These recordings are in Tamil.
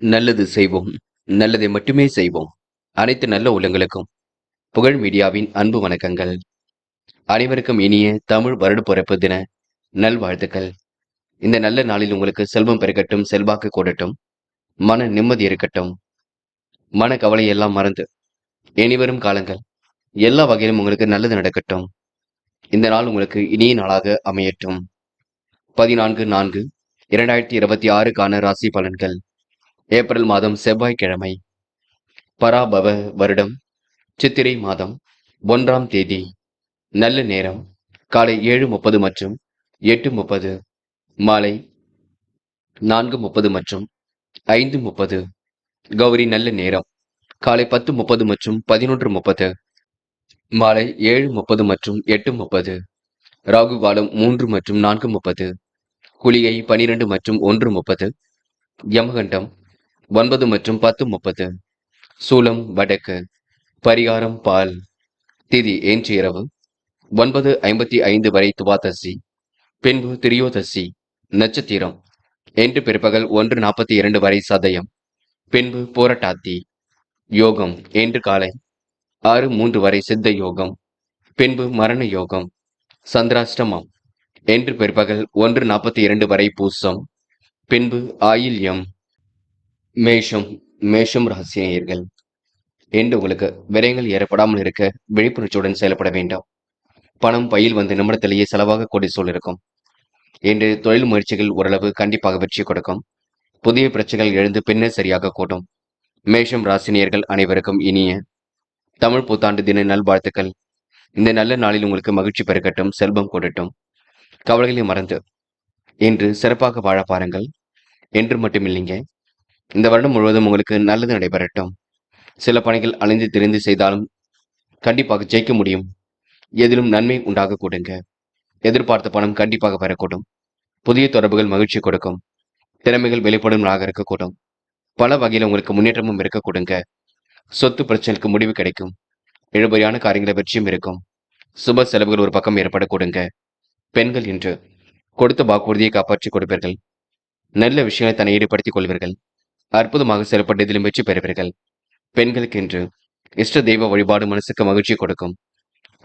நல்லது செய்வோம். நல்லதை மட்டுமே செய்வோம். அனைத்து நல்ல உள்ளங்களுக்கும் புகழ் மீடியாவின் அன்பு வணக்கங்கள். அனைவருக்கும் இனிய தமிழ் வருடப்பிறப்பு தின நல்வாழ்த்துக்கள். இந்த நல்ல நாளில் உங்களுக்கு செல்வம் பெருகட்டும், செல்வாக்கு கூடட்டும், மன நிம்மதி இருக்கட்டும், மன கவலை எல்லாம் மறந்து இனிவரும் காலங்கள் எல்லா வகையிலும் உங்களுக்கு நல்லது நடக்கட்டும். இந்த நாள் உங்களுக்கு இனிய நாளாக அமையட்டும். 14/4/2026க்கான ராசி பலன்கள். ஏப்ரல் மாதம் செவ்வாய்க்கிழமை, பராபவ வருடம் சித்திரை மாதம் 1ஆம் தேதி. நல்ல நேரம் காலை 7:30 மற்றும் 8:30, மாலை 4:30 மற்றும் 5:30. கௌரி நல்ல நேரம் காலை 10:30 மற்றும் 11:30, மாலை 7:30 மற்றும் 8:30. ராகு காலம் 3 மற்றும் 4:30, குளிகை 12 மற்றும் 1:30, யமகண்டம் 9 மற்றும் 10:30. சூலம் வடக்கு, பரிகாரம் பால். திதி இன்று இரவு 9:55 வரை துவாதசி, பின்பு திரியோதசி. நட்சத்திரம் இன்று பிற்பகல் 1:42 வரை சதயம், பின்பு போரட்டாத்தி. யோகம் இன்று காலை 6:03 வரை சித்த யோகம், பின்பு மரண யோகம். சந்திராஷ்டமம் இன்று பிற்பகல் 1:42 வரை பூசம், பின்பு ஆயில்யம். மேஷம் ராசினியர்கள். இன்று உங்களுக்கு விரயங்கள் ஏற்படாமல் இருக்க விழிப்புணர்ச்சியுடன் செயல்பட வேண்டும். பணம் பையில் வந்து நிமிடத்திலேயே செலவாக கூடிய சூழல் இருக்கும். இன்று தொழில் முயற்சிகள் ஓரளவு கண்டிப்பாக வெற்றி கொடுக்கும். புதிய பிரச்சனைகள் எழுந்து பின்னர் சரியாக கூட்டும். மேஷம் ராசினியர்கள் அனைவருக்கும் இனிய தமிழ் புத்தாண்டு தின நல்வாழ்த்துக்கள். இந்த நல்ல நாளில் உங்களுக்கு மகிழ்ச்சி பெருக்கட்டும், செல்வம் கூடட்டும், கவலைகளை மறந்து இன்று சிறப்பாக வாழ பாருங்கள். என்று மட்டுமில்லைங்க, இந்த வருடம் முழுவதும் உங்களுக்கு நல்லது நடைபெறட்டும். சில பணிகள் அலைந்து திரிந்து செய்தாலும் கண்டிப்பாக ஜெயிக்க முடியும். எதிலும் நன்மை உண்டாக கூடுங்க. எதிர்பார்த்த பணம் கண்டிப்பாக பெறக்கூடும். புதிய தொடர்புகள் மகிழ்ச்சி கொடுக்கும். திறமைகள் வெளிப்படும் நாளாக இருக்கக்கூடும். பல வகையில் உங்களுக்கு முன்னேற்றமும் இருக்க கொடுங்க. சொத்து பிரச்சனைக்கு முடிவு கிடைக்கும். இழுபறியான காரியங்களை வெற்றியும் இருக்கும். சுப செலவுகள் ஒரு பக்கம் ஏற்பட கொடுங்க. பெண்கள் இன்று கொடுத்த வாக்குறுதியை காப்பாற்றிக் கொடுப்பீர்கள். நல்ல விஷயங்களை தன்னை ஈடுபடுத்திக் கொள்வீர்கள். அற்புதமாக செயல்பட்டு இதிலும் வெற்றி பெறுவீர்கள். பெண்களுக்கு இன்று இஷ்ட தெய்வ வழிபாடு மனசுக்கு மகிழ்ச்சி கொடுக்கும்.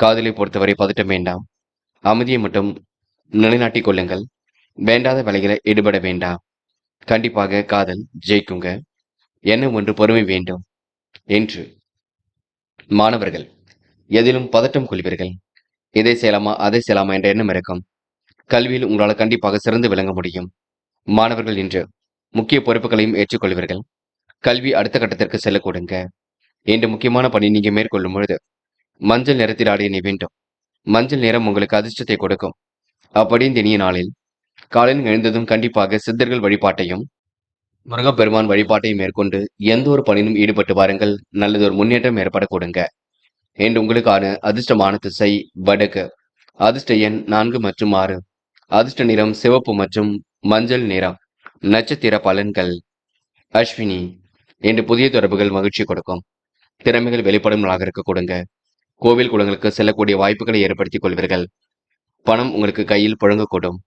காதலை பொறுத்தவரை பதட்டம் வேண்டாம். அமைதியை மட்டும் நிலைநாட்டிக் கொள்ளுங்கள். வேண்டாத வேலைகளை ஈடுபட வேண்டாம். கண்டிப்பாக காதல் ஜெயிக்குங்க. என்ன ஒன்று பொறுமை வேண்டும். என்று மாணவர்கள் எதிலும் பதட்டம் கொள்வீர்கள். இதை செய்யலாமா அதை செய்யலாமா என்ற எண்ணம் இருக்கும். கல்வியில் உங்களால் கண்டிப்பாக சிறந்து விளங்க முடியும். மாணவர்கள் இன்று முக்கிய பொறுப்புகளையும் ஏற்றுக்கொள்வீர்கள். கல்வி அடுத்த கட்டத்திற்கு செல்ல கொடுங்க. இன்று முக்கியமான பணி நீங்க மேற்கொள்ளும் பொழுது மஞ்சள் நிறத்தில் ஆடை அணிய வேண்டும். மஞ்சள் நிறம் உங்களுக்கு அதிர்ஷ்டத்தை கொடுக்கும். அப்படி இந்த இனிய நாளில் காலையில் எழுந்ததும் கண்டிப்பாக சித்தர்கள் வழிபாட்டையும் முருகப்பெருமான் வழிபாட்டையும் மேற்கொண்டு எந்த ஒரு பணியிலும் ஈடுபட்டு வாருங்கள். நல்லதொரு முன்னேற்றம் ஏற்பட கொடுங்க. இன்று உங்களுக்கான அதிர்ஷ்டமான திசை வடக்கு. அதிர்ஷ்ட எண் 4 மற்றும் 6. அதிர்ஷ்ட நிறம் சிவப்பு மற்றும் மஞ்சள் நிறம். நட்சத்திர பலன்கள். அஸ்வினி இன்று புதிய தொடர்புகள் மகிழ்ச்சி கொடுக்கும். திறமைகள் வெளிப்படும் நாளாக இருக்க கொடுங்க. கோவில் குளங்களுக்கு செல்லக்கூடிய வாய்ப்புகளை ஏற்படுத்திக் கொள்வீர்கள். பணம் உங்களுக்கு கையில் புழங்கக்கூடும்.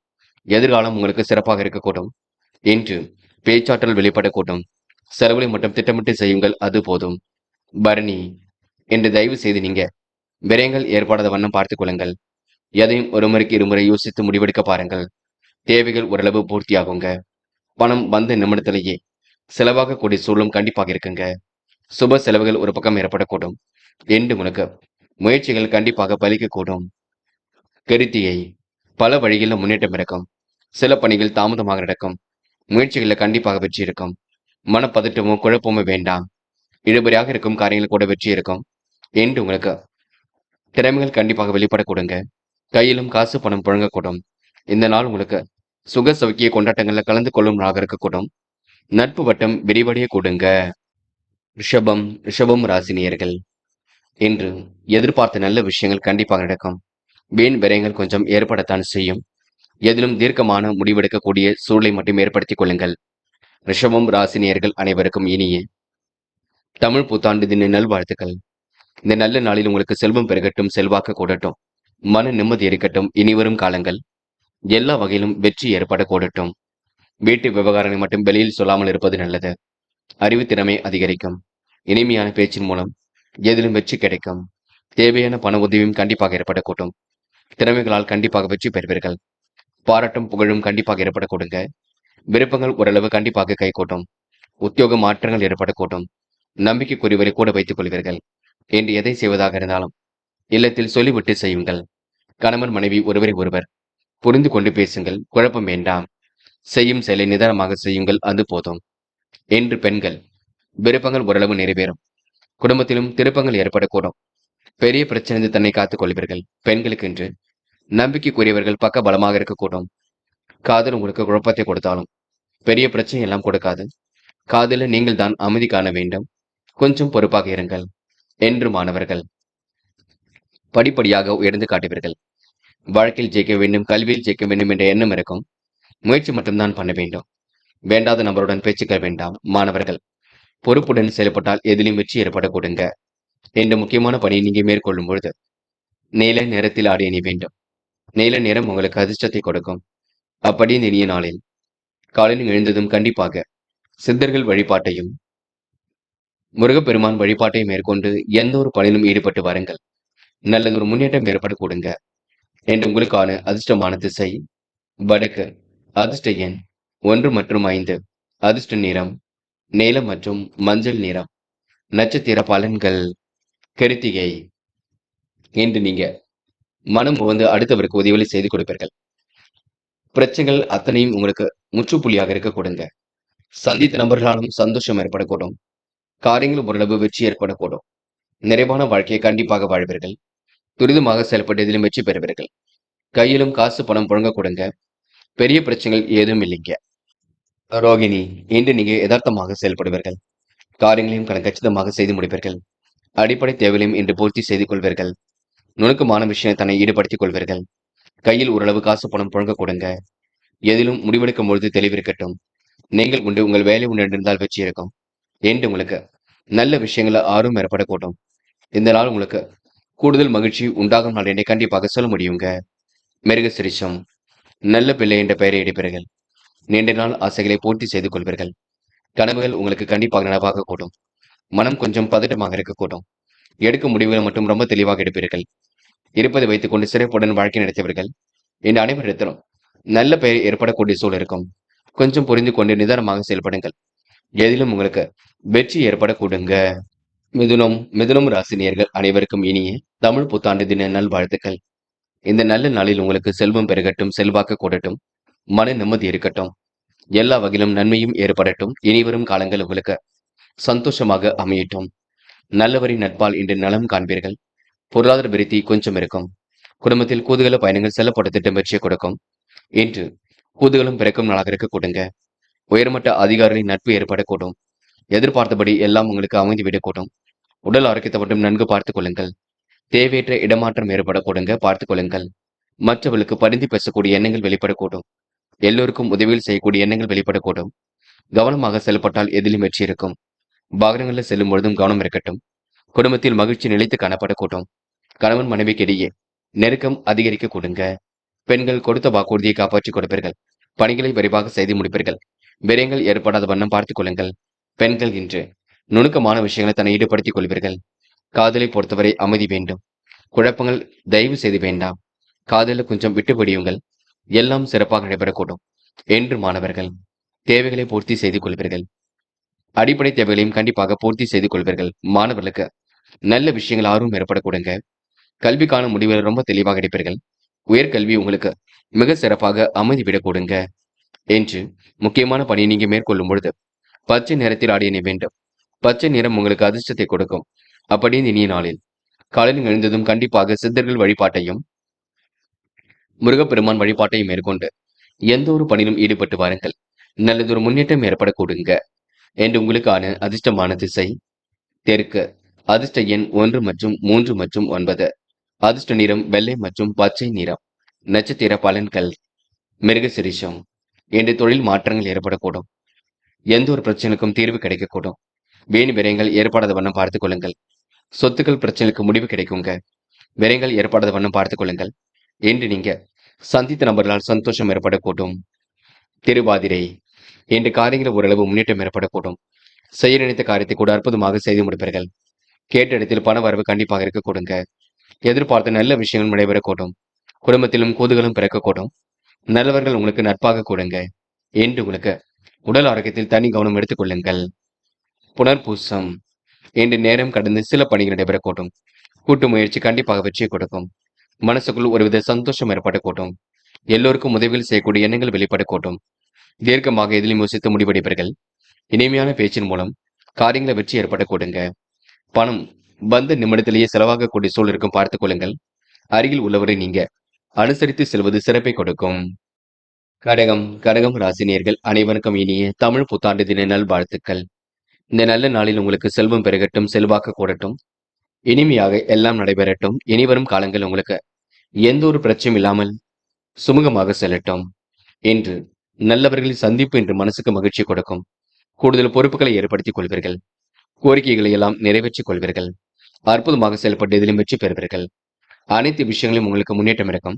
எதிர்காலம் உங்களுக்கு சிறப்பாக இருக்கக்கூடும். இன்று பேச்சாற்றல் வெளிப்படக்கூடும். செலவுகளை மட்டும் திட்டமிட்டு செய்யுங்கள், அது போதும். பரணி என்று தயவு செய்து நீங்க விரயங்கள் ஏற்படாத வண்ணம் பார்த்துக் கொள்ளுங்கள். எதையும் ஒரு முறைக்கு இருமுறை யோசித்து முடிவெடுக்க பாருங்கள். தேவைகள் ஓரளவு பூர்த்தியாகுங்க. பணம் வந்த நிமிடத்திலேயே செலவாக கூடிய சூழலும் கண்டிப்பாக இருக்குங்க. சுப செலவுகள் ஒரு பக்கம் ஏற்படக்கூடும். என்று உனக்கு முயற்சிகள் கண்டிப்பாக பலிக்கக்கூடும். கருத்தியை பல வழிகளில் முன்னேற்றம் இருக்கும். சில பணிகள் தாமதமாக நடக்கும். முயற்சிகளில் கண்டிப்பாக வெற்றி இருக்கும். மனப்பதட்டமோ குழப்பமோ வேண்டாம். இழுபறியாக இருக்கும் காரியங்கள் கூட வெற்றி இருக்கும். என்று உங்களுக்கு திறமைகள் கண்டிப்பாக வெளிப்பட கொடுங்க. கையிலும் காசு பணம் புழங்கக்கூடும். இந்த நாள் உங்களுக்கு சுக சௌக்கிய கொண்டாட்டங்கள்ல கலந்து கொள்ளும் நாளாக இருக்கக்கூடும். நட்பு வட்டம் விரிவடைய கொடுங்க. ரிஷபம் ராசினியர்கள். இன்று எதிர்பார்த்த நல்ல விஷயங்கள் கண்டிப்பாக நடக்கும். வீண் விரயங்கள் கொஞ்சம் ஏற்படத்தான் செய்யும். எதிலும் தீர்க்கமான முடிவெடுக்கக்கூடிய சூழலை மட்டும் ஏற்படுத்திக் கொள்ளுங்கள். ரிஷபம் ராசினியர்கள் அனைவருக்கும் இனிய தமிழ் புத்தாண்டு தின நல்வாழ்த்துக்கள். இந்த நல்ல நாளில் உங்களுக்கு செல்வம் பெருகட்டும், செல்வாக்கு கூடட்டும், மன நிம்மதி இருக்கட்டும். இனிவரும் காலங்கள் எல்லா வகையிலும் வெற்றி ஏற்பட கூடட்டும். வீட்டு விவகாரங்களை மட்டும் வெளியில் சொல்லாமல் இருப்பது நல்லது. அறிவுத்திறமை அதிகரிக்கும். இனிமையான பேச்சின் மூலம் எதிலும் வெற்றி கிடைக்கும். தேவையான பண உதவியும் கண்டிப்பாக ஏற்படக்கூடும். திறமைகளால் கண்டிப்பாக வெற்றி பெறுவீர்கள். பாராட்டும் புகழும் கண்டிப்பாக ஏற்படக்கூடுங்க. விருப்பங்கள் ஓரளவு கண்டிப்பாக கைகூட்டும். உத்தியோக மாற்றங்கள் ஏற்படக்கூடும். நம்பிக்கைக்குரியவரை கூட வைத்துக் கொள்வீர்கள். என்று எதை செய்வதாக இருந்தாலும் இல்லத்தில் சொல்லிவிட்டு செய்யுங்கள். கணவன் மனைவி ஒருவரை ஒருவர் புரிந்து கொண்டு பேசுங்கள். குழப்பம் வேண்டாம். செய்யும் செயலை நிதானமாக செய்யுங்கள், அது போதும். என்று பெண்கள் விருப்பங்கள் ஓரளவு நிறைவேறும். குடும்பத்திலும் திருப்பங்கள் ஏற்படக்கூடும். பெரிய பிரச்சனை தன்னை காத்துக் கொள்வீர்கள். பெண்களுக்கு என்று நம்பிக்கைக்குரியவர்கள் பக்க பலமாக இருக்கக்கூடும். காதல் உங்களுக்கு குழப்பத்தை கொடுத்தாலும் பெரிய பிரச்சனை எல்லாம் கொடுக்காது. காதலில் நீங்கள் தான் அமைதி காண வேண்டும். கொஞ்சம் பொறுப்பாக இருங்கள். என்று மாணவர்கள் படிப்படியாக உயர்ந்து காட்டுவீர்கள். வாழ்க்கையில் ஜெயிக்க வேண்டும், கல்வியில் ஜெயிக்க வேண்டும் என்ற எண்ணம் இருக்கும். முயற்சி மட்டும்தான் பண்ண வேண்டும். வேண்டாத நபருடன் பேச்சுக்கள் வேண்டாம். மாணவர்கள் பொறுப்புடன் செயல்பட்டால் எதிலும் வெற்றி ஏற்படக்கூடுங்க. என்ற முக்கியமான பணியை நீங்க மேற்கொள்ளும் பொழுது நீல நிறத்தில் ஆடை அணி வேண்டும். நீல நிறம் உங்களுக்கு அதிர்ஷ்டத்தை கொடுக்கும். அப்படி இந்த இனிய நாளில் காலையில் எழுந்ததும் கண்டிப்பாக சித்தர்கள் வழிபாட்டையும் முருகப்பெருமான் வழிபாட்டையும் மேற்கொண்டு எந்த ஒரு பணியிலும் ஈடுபட்டு வாருங்கள். நல்லது ஒரு முன்னேற்றம் ஏற்படக்கூடுங்க. என்று உங்களுக்கான அதிர்ஷ்டமான திசை வடக்கு. அதிர்ஷ்ட எண் 1 மற்றும் 5. அதிர்ஷ்ட நிறம் நீலம் மற்றும் மஞ்சள் நிறம். நட்சத்திர பலன்கள். கிருத்திகை. இன்று நீங்க மனம் வந்து அடுத்தவருக்கு உதவிகளை செய்து கொடுப்பீர்கள். பிரச்சனைகள் அத்தனையும் உங்களுக்கு முற்றுப்புள்ளியாக இருக்க கொடுங்க. சந்தித்த நபர்களாலும் சந்தோஷம் ஏற்படக்கூடும். காரியங்கள் ஓரளவு வெற்றி ஏற்படக்கூடும். நிறைவான வாழ்க்கையை கண்டிப்பாக வாழ்வீர்கள். துரிதமாக செயல்பட்டு எதிலும் வெற்றி பெறுவீர்கள். கையிலும் காசு பணம் புழங்க கொடுங்க. பெரிய பிரச்சனைகள் ஏதும் இல்லைங்க. ரோகிணி, இன்று நீங்க யதார்த்தமாக செயல்படுவீர்கள். காரியங்களையும் கச்சிதமாக செய்து முடிப்பீர்கள். அடிப்படை தேவைகளையும் இன்று பூர்த்தி செய்து கொள்வீர்கள். நுணுக்கமான விஷயம் தன்னை ஈடுபடுத்திக் கொள்வீர்கள். கையில் ஓரளவு காசு பணம் புழங்க கொடுங்க. எதிலும் முடிவெடுக்கும் பொழுது தெளிவிருக்கட்டும். நீங்கள் உண்டு உங்கள் வேலை உண்டு இருந்தால் வெற்றி இருக்கும். என்று உங்களுக்கு நல்ல விஷயங்கள ஆர்வம் ஏற்படக்கூடும். இந்த நாள் உங்களுக்கு கூடுதல் மகிழ்ச்சி உண்டாகும் நாள் என்னை கண்டிப்பாக சொல்ல முடியுங்க. மிருக சிரிஷம், நல்ல பிள்ளை என்ற பெயரை எடுப்பீர்கள். நீண்ட நாள் ஆசைகளை பூர்த்தி செய்து கொள்வீர்கள். கனவுகள் உங்களுக்கு கண்டிப்பாக நனவாக கூடும். மனம் கொஞ்சம் பதட்டமாக இருக்கக்கூடும். எடுக்கும் முடிவுகள் மட்டும் ரொம்ப தெளிவாக எடுப்பீர்கள். இருப்பதை வைத்துக் கொண்டு சிறப்புடன் வாழ்க்கை நடத்தியவர்கள் இந்த அனைவரிடத்திலும் நல்ல பெயர் ஏற்படக்கூடிய சூழல் இருக்கும். கொஞ்சம் புரிந்து கொண்டு நிதானமாக செயல்படுங்கள். எதிலும் உங்களுக்கு வெற்றி ஏற்படக்கூடுங்க. மிதுனம் ராசினியர்கள் அனைவருக்கும் இனிய தமிழ் புத்தாண்டு தின நல்வாழ்த்துக்கள். இந்த நல்ல நாளில் உங்களுக்கு செல்வம் பெருகட்டும், செல்வாக்கு கூடட்டும், மன நிம்மதி இருக்கட்டும், எல்லா வகையிலும் நன்மையும் ஏற்படட்டும். இனிவரும் காலங்கள் உங்களுக்கு சந்தோஷமாக அமையட்டும். நல்லவரின் நட்பால் இன்று நலம் காண்பீர்கள். பொருளாதார விருத்தி கொஞ்சம் இருக்கும். குடும்பத்தில் கூதுகல பயணங்கள் செல்லப்பட்ட திட்டம் வெற்றியை கொடுக்கும். இன்று கூதுகளும் பிறக்கும் நாளாக இருக்க கூடுங்க. உயர்மட்ட அதிகாரிகளின் நட்பு ஏற்படக்கூடும். எதிர்பார்த்தபடி எல்லாம் உங்களுக்கு அமைந்துவிடக்கூடும். உடல் ஆரோக்கியத்தை மட்டும் நன்கு பார்த்துக் கொள்ளுங்கள். தேவையற்ற இடமாற்றம் ஏற்படக்கூடுங்க, பார்த்துக் கொள்ளுங்கள். மற்றவர்களுக்கு பரிந்து பேசக்கூடிய எண்ணங்கள் வெளிப்படக்கூடும். எல்லோருக்கும் உதவிகள் செய்யக்கூடிய எண்ணங்கள் வெளிப்படக்கூடும். கவனமாக செயல்பட்டால் எதிலும் வெற்றி இருக்கும். வாகனங்களில் செல்லும் பொழுதும் கவனம் இருக்கட்டும். குடும்பத்தில் மகிழ்ச்சி நிலைத்து காணப்படக்கூடும். கணவன் மனைவிக்கு இடையே நெருக்கம் அதிகரிக்க கூடுங்க. பெண்கள் கொடுத்த வாக்குறுதியை காப்பாற்றிக் கொடுப்பீர்கள். பணிகளை விரைவாக செய்து முடிப்பீர்கள். விரயங்கள் ஏற்படாத வண்ணம் பார்த்துக் கொள்ளுங்கள். பெண்கள் இன்று நுணுக்கமான விஷயங்களை தன்னை ஈடுபடுத்திக் கொள்வீர்கள். காதலை பொறுத்தவரை அமைதி வேண்டும். குழப்பங்கள் தயவு செய்து வேண்டாம். காதலில் கொஞ்சம் விட்டுபிடியுங்கள். எல்லாம் சிறப்பாக நடைபெறக்கூடும். என்று மாணவர்கள் தேவைகளை பூர்த்தி செய்து கொள்வீர்கள். அடிப்படை தேவைகளையும் கண்டிப்பாக பூர்த்தி செய்து கொள்வீர்கள். மாணவர்களுக்கு நல்ல விஷயங்கள் ஆர்வம் ஏற்படக்கூடுங்க. கல்விக்கான முடிவுகள் ரொம்ப தெளிவாக எடுப்பீர்கள். உயர்கல்வி உங்களுக்கு மிக சிறப்பாக அமைதி விடக்கூடுங்க. என்று முக்கியமான பணியை நீங்க மேற்கொள்ளும் பொழுது பச்சை நிறத்தில் ஆடியணை வேண்டும். பச்சை நிறம் உங்களுக்கு அதிர்ஷ்டத்தை கொடுக்கும். அப்படி இனிய நாளில் காலையில் எழுந்ததும் கண்டிப்பாக சித்தர்கள் வழிபாட்டையும் முருகப்பெருமான் வழிபாட்டையும் மேற்கொண்டு எந்த ஒரு பணியிலும் ஈடுபட்டு வாருங்கள். நல்லதொரு முன்னேற்றம் ஏற்படக்கூடுங்க. என்று உங்களுக்கான அதிர்ஷ்டமான திசை தெற்கு. அதிர்ஷ்ட எண் 1 மற்றும் 3 மற்றும் 9. அதிர்ஷ்ட நிறம் வெள்ளை மற்றும் பச்சை நிறம். நட்சத்திர பலன்கள். மிருக சிரிஷம். என்று தொழில் மாற்றங்கள் ஏற்படக்கூடும். எந்த ஒரு பிரச்சனைக்கும் தீர்வு கிடைக்கக்கூடும். வீண் விரயங்கள் ஏற்படாத வண்ணம் பார்த்துக் கொள்ளுங்கள். சொத்துக்கள் பிரச்சனைக்கு முடிவு கிடைக்குங்க. விரயங்கள் ஏற்படாத வண்ணம் பார்த்துக் கொள்ளுங்கள். என்று நீங்க சந்தித்த நபர்களால் சந்தோஷம் ஏற்படக்கூடும். திருவாதிரை. இன்று காரியங்கள் ஓரளவு முன்னேற்றம் ஏற்படக்கூடும். செய்ய நினைத்த காரியத்தை கூட அற்புதமாக செய்து முடிப்பீர்கள். கேட்ட இடத்தில் பண வரவு கண்டிப்பாக இருக்க கொடுங்க. எதிர்பார்த்த நல்ல விஷயங்கள் நடைபெறக்கூடும். குடும்பத்திலும் கூதுகளும் பிறக்கக்கூடும். நல்லவர்கள் உங்களுக்கு நட்பாக கொடுங்க. என்று உங்களுக்கு உடல் ஆரோக்கியத்தில் தனி கவனம் எடுத்துக் கொள்ளுங்கள். புனர்பூசம் என்று நேரம் கடந்து சில பணிகள் நடைபெறக்கூடும். கூட்டு முயற்சி கண்டிப்பாக வெற்றியை கொடுக்கும். மனசுக்குள் ஒருவித சந்தோஷம் ஏற்படக்கூடும். எல்லோருக்கும் உதவிகள் செய்யக்கூடிய எண்ணங்கள் வெளிப்படக்கூடும். தீர்க்கமாக எதிலும் யோசித்து முடிவெடுப்பீர்கள். இனிமையான பேச்சின் மூலம் காரியங்களை வெற்றி ஏற்பட கொடுங்க. பணம் வந்த நிமிடத்திலேயே செலவாகக்கூடிய சூழல் இருக்கும் பார்த்துக் கொள்ளுங்கள். அருகில் உள்ளவரை நீங்க அனுசரித்து செல்வது சிறப்பை கொடுக்கும். கடகம் ராசினியர்கள் அனைவருக்கும் இனிய தமிழ் புத்தாண்டு தின நல்வாழ்த்துக்கள். இந்த நல்ல நாளில் உங்களுக்கு செல்வம் பெருகட்டும், செல்வாக்கு கூடட்டும், இனிமையாக எல்லாம் நடைபெறட்டும். இனிவரும் காலங்கள் உங்களுக்கு எந்த ஒரு பிரச்சனையும் இல்லாமல் சுமூகமாக செல்லட்டும். என்று நல்லவர்களின் சந்திப்பு என்று மனசுக்கு மகிழ்ச்சி கொடுக்கும். கூடுதல் பொறுப்புகளை ஏற்படுத்திக் கொள்வீர்கள். கோரிக்கைகளை எல்லாம் நிறைவேற்றிக் கொள்வீர்கள். அற்புதமாக செயல்பட்டு இதிலும் வெற்றி பெறுவீர்கள். அனைத்து விஷயங்களும் உங்களுக்கு முன்னேற்றம் இருக்கும்.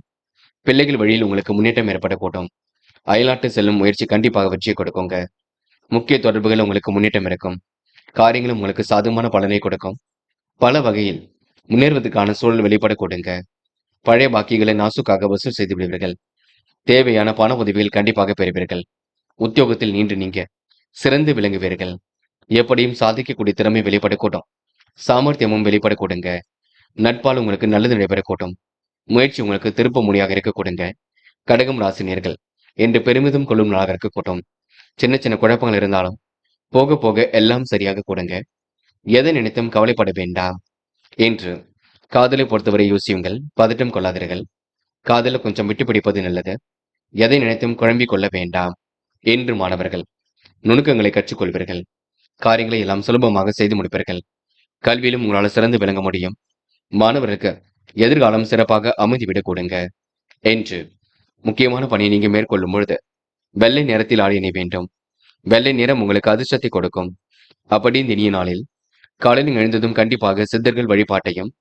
பிள்ளைகள் வழியில் உங்களுக்கு முன்னேற்றம் ஏற்படக்கூடும். அயல்நாட்டு செல்லும் முயற்சி கண்டிப்பாக வெற்றியை கொடுக்குங்க. முக்கிய தொடர்புகள் உங்களுக்கு முன்னேற்றம் இருக்கும். காரியங்களும் உங்களுக்கு சாதகமான பலனை கொடுக்கும். பல வகையில் முன்னேறுவதற்கான சூழல் வெளிப்பட கொடுங்க. பழைய பாக்கிகளை நாசுக்காக வசூல் செய்து விடுவீர்கள். தேவையான பண உதவிகள் கண்டிப்பாக பெறுவீர்கள். உத்தியோகத்தில் நீங்க சிறந்து விளங்குவீர்கள். எப்படியும் சாதிக்கக்கூடிய திறமை வெளிப்படக்கூடும். சாமர்த்தியமும் வெளிப்படக்கூடுங்க. நட்பால் உங்களுக்கு நல்லது நடைபெறக்கூடும். முயற்சி உங்களுக்கு திருப்ப முடியாக இருக்க கொடுங்க. கடகம் ராசினியர்கள் என்று பெருமிதம் கொள்ளும் நாளாக இருக்கக்கூடும். சின்ன சின்ன குழப்பங்கள் இருந்தாலும் போக போக எல்லாம் சரியாக கொடுங்க. எதை நினைத்தும் கவலைப்பட வேண்டாம். என்று காதலை பொறுத்தவரை யோசியுங்கள். பதட்டம் கொள்ளாதீர்கள். காதல கொஞ்சம் விட்டு பிடிப்பது நல்லது. எதை நினைத்தும் குழம்பிக் கொள்ள வேண்டாம். என்று மாணவர்கள் நுணுக்கங்களை கற்றுக்கொள்வீர்கள். காரியங்களை எல்லாம் சுலபமாக செய்து முடிப்பீர்கள். கல்வியிலும் உங்களால் சிறந்து விளங்க முடியும். மாணவர்களுக்கு எதிர்காலம் சிறப்பாக அமைதிவிடக் கொடுங்க. என்று முக்கியமான பணியை நீங்க மேற்கொள்ளும் பொழுது வெள்ளை நிறத்தில் ஆடை அணிய வேண்டும். வெள்ளை நிறம் உங்களுக்கு அதிர்ஷ்டத்தை கொடுக்கும். அப்படி இந்த இனிய நாளில் காலையில் எழுந்ததும் கண்டிப்பாக சித்தர்கள் வழிபாட்டையும்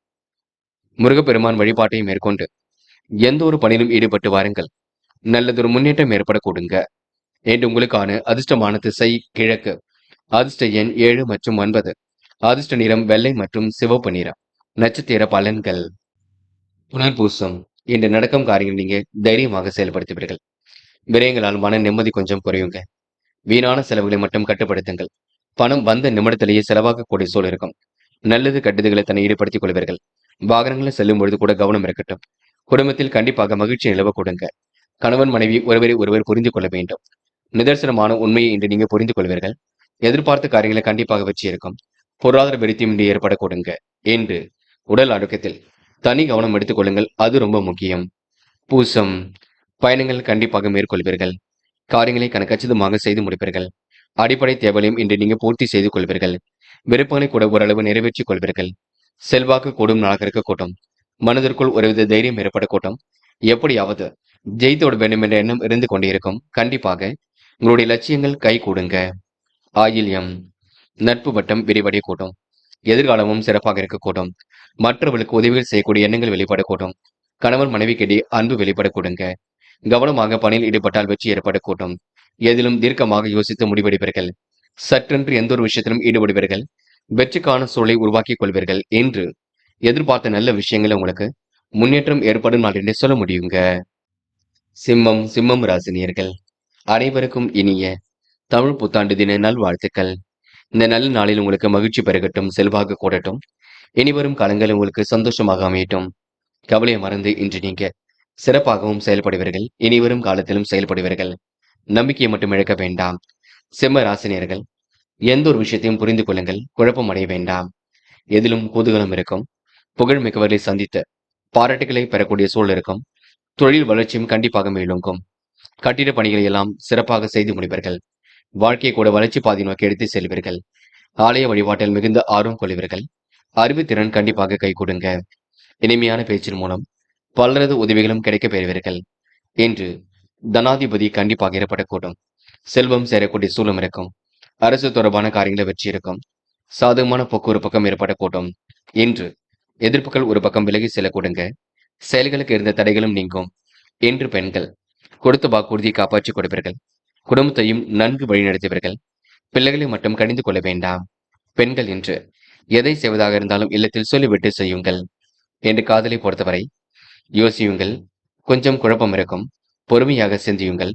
முருகப்பெருமான் வழிபாட்டையும் மேற்கொண்டு எந்த ஒரு பணியிலும் ஈடுபட்டு வாருங்கள். நல்லதொரு முன்னேற்றம் ஏற்பட கொடுங்க. என்று உங்களுக்கான அதிர்ஷ்டமான திசை கிழக்கு. அதிர்ஷ்ட எண் 7 மற்றும் 9. அதிர்ஷ்ட நிறம் வெள்ளை மற்றும் சிவப்பு நிறம். நட்சத்திர பலன்கள். புனர்பூசம் இன்று நடக்கும் காரியங்கள் நீங்க தைரியமாக செயல்படுத்துவீர்கள். விரயங்களால் மன நிம்மதி கொஞ்சம் குறையுங்க. வீணான செலவுகளை மட்டும் கட்டுப்படுத்துங்கள். பணம் வந்த நிமிடத்திலேயே செலவாகக்கூடிய சூழல் இருக்கும். நல்லது கட்டுதல்களை தன்னை ஈடுபடுத்திக் கொள்வீர்கள். வாகனங்களில் செல்லும் பொழுது கூட கவனம் இருக்கட்டும். குடும்பத்தில் கண்டிப்பாக மகிழ்ச்சி நிலவ கொடுங்க. கணவன் மனைவி ஒருவரை ஒருவர் புரிந்து கொள்ள வேண்டும். நிதர்சனமான உண்மையை இன்று நீங்க புரிந்து கொள்வீர்கள். எதிர்பார்த்த காரியங்களை கண்டிப்பாக வெற்றி இருக்கும். பொருளாதார விருத்தியும் இன்று ஏற்பட கொடுங்க. என்று உடல் ஆரோக்கியத்தில் தனி கவனம் எடுத்துக் கொள்ளுங்கள். அது ரொம்ப முக்கியம். பூசம் பயணங்கள் கண்டிப்பாக மேற்கொள்வீர்கள். காரியங்களை கச்சிதமாக செய்து முடிப்பீர்கள். அடிப்படை தேவையும் இன்று நீங்க பூர்த்தி செய்து கொள்வீர்கள். விருப்பங்களை கூட ஓரளவு நிறைவேற்றிக் கொள்வீர்கள். செல்வாக்கு கூடும் நாளாக இருக்கக்கூடும். மனதிற்குள் ஒருவித தைரியம் ஏற்படக்கூடும். எப்படியாவது ஜெயித்து விட வேண்டும் என்ற எண்ணம் இருந்து கொண்டே இருக்கும். கண்டிப்பாக உங்களுடைய லட்சியங்கள் கை கூடுங்க. ஆயில்யம் நட்பு வட்டம் விரிவடைய கூட்டும். எதிர்காலமும் சிறப்பாக இருக்கக்கூடும். மற்றவர்களுக்கு உதவிகள் செய்யக்கூடிய எண்ணங்கள் வெளிப்படக்கூடும். கணவன் மனைவிக்கிடையே அன்பு வெளிப்படக்கூடுங்க. கவனமாக பணியில் ஈடுபட்டால் வெற்றி ஏற்படக்கூடும். எதிலும் தீர்க்கமாக யோசித்து முடிவெடுப்பீர்கள். சற்றென்று எந்த ஒரு விஷயத்திலும் ஈடுபடுவீர்கள். வெற்றிக்கான சூழலை உருவாக்கிக் கொள்வீர்கள். என்று எதிர்பார்த்த நல்ல விஷயங்களை உங்களுக்கு முன்னேற்றம் ஏற்படும் நாள் என்று சொல்ல முடியுங்க. சிம்மம் ராசினியர்கள் அனைவருக்கும் இனிய தமிழ் புத்தாண்டு தின நல்வாழ்த்துக்கள். இந்த நல்ல நாளில் உங்களுக்கு மகிழ்ச்சி பெருகட்டும், செல்வாக்கு கூடட்டும். இனிவரும் காலங்கள் உங்களுக்கு சந்தோஷமாக அமையட்டும். கவலையை மறந்து இன்று நீங்க சிறப்பாகவும் செயல்படுவீர்கள். இனிவரும் காலத்திலும் செயல்படுவீர்கள். நம்பிக்கையை மட்டும் இழக்க வேண்டாம். சிம்ம ராசினியர்கள் எந்த ஒரு விஷயத்தையும் புரிந்து கொள்ளுங்கள். குழப்பம் அடைய வேண்டாம். எதிலும் குதூகலம் இருக்கும். புகழ் மிக்கவர்களை சந்தித்து பாராட்டுகளை பெறக்கூடிய சூழல் இருக்கும். தொழில் வளர்ச்சியும் கண்டிப்பாக மேலோங்கும். கட்டிட பணிகளை எல்லாம் சிறப்பாக செய்து முடிப்பீர்கள். வாழ்க்கையை கூட வளர்ச்சி பாதை நோக்கி எடுத்து செல்வீர்கள். ஆலய வழிபாட்டில் மிகுந்த ஆர்வம் கொள்வீர்கள். அறிவுத்திறன் கண்டிப்பாக கை கொடுங்க. இனிமையான பேச்சின் மூலம் பலரது உதவிகளும் கிடைக்கப் பெறுவீர்கள். என்று தனாதிபதி கண்டிப்பாக ஏற்படக்கூடும். செல்வம் சேரக்கூடிய சூழம் இருக்கும். அரசு தொடர்பான காரியங்களை வெற்றி இருக்கும். சாதகமான போக்கு ஒரு பக்கம் ஏற்படக்கூடும். என்று எதிர்ப்புகள் ஒரு பக்கம் விலகி செல்லக்கூடுங்க. செயல்களுக்கு இருந்த தடைகளும் நீங்கும். என்று பெண்கள் கொடுத்த வாக்குறுதியை காப்பாற்றிக் கொடுப்பீர்கள். குடும்பத்தையும் நன்கு வழிநடத்துவீர்கள். பிள்ளைகளை மட்டும் கடிந்து கொள்ள வேண்டாம். பெண்கள் என்று எதை செய்வதாக இருந்தாலும் இல்லத்தில் சொல்லிவிட்டு செய்யுங்கள். என்று காதலை பொறுத்தவரை யோசியுங்கள். கொஞ்சம் குழப்பம் இருக்கும். பொறுமையாக சிந்தியுங்கள்.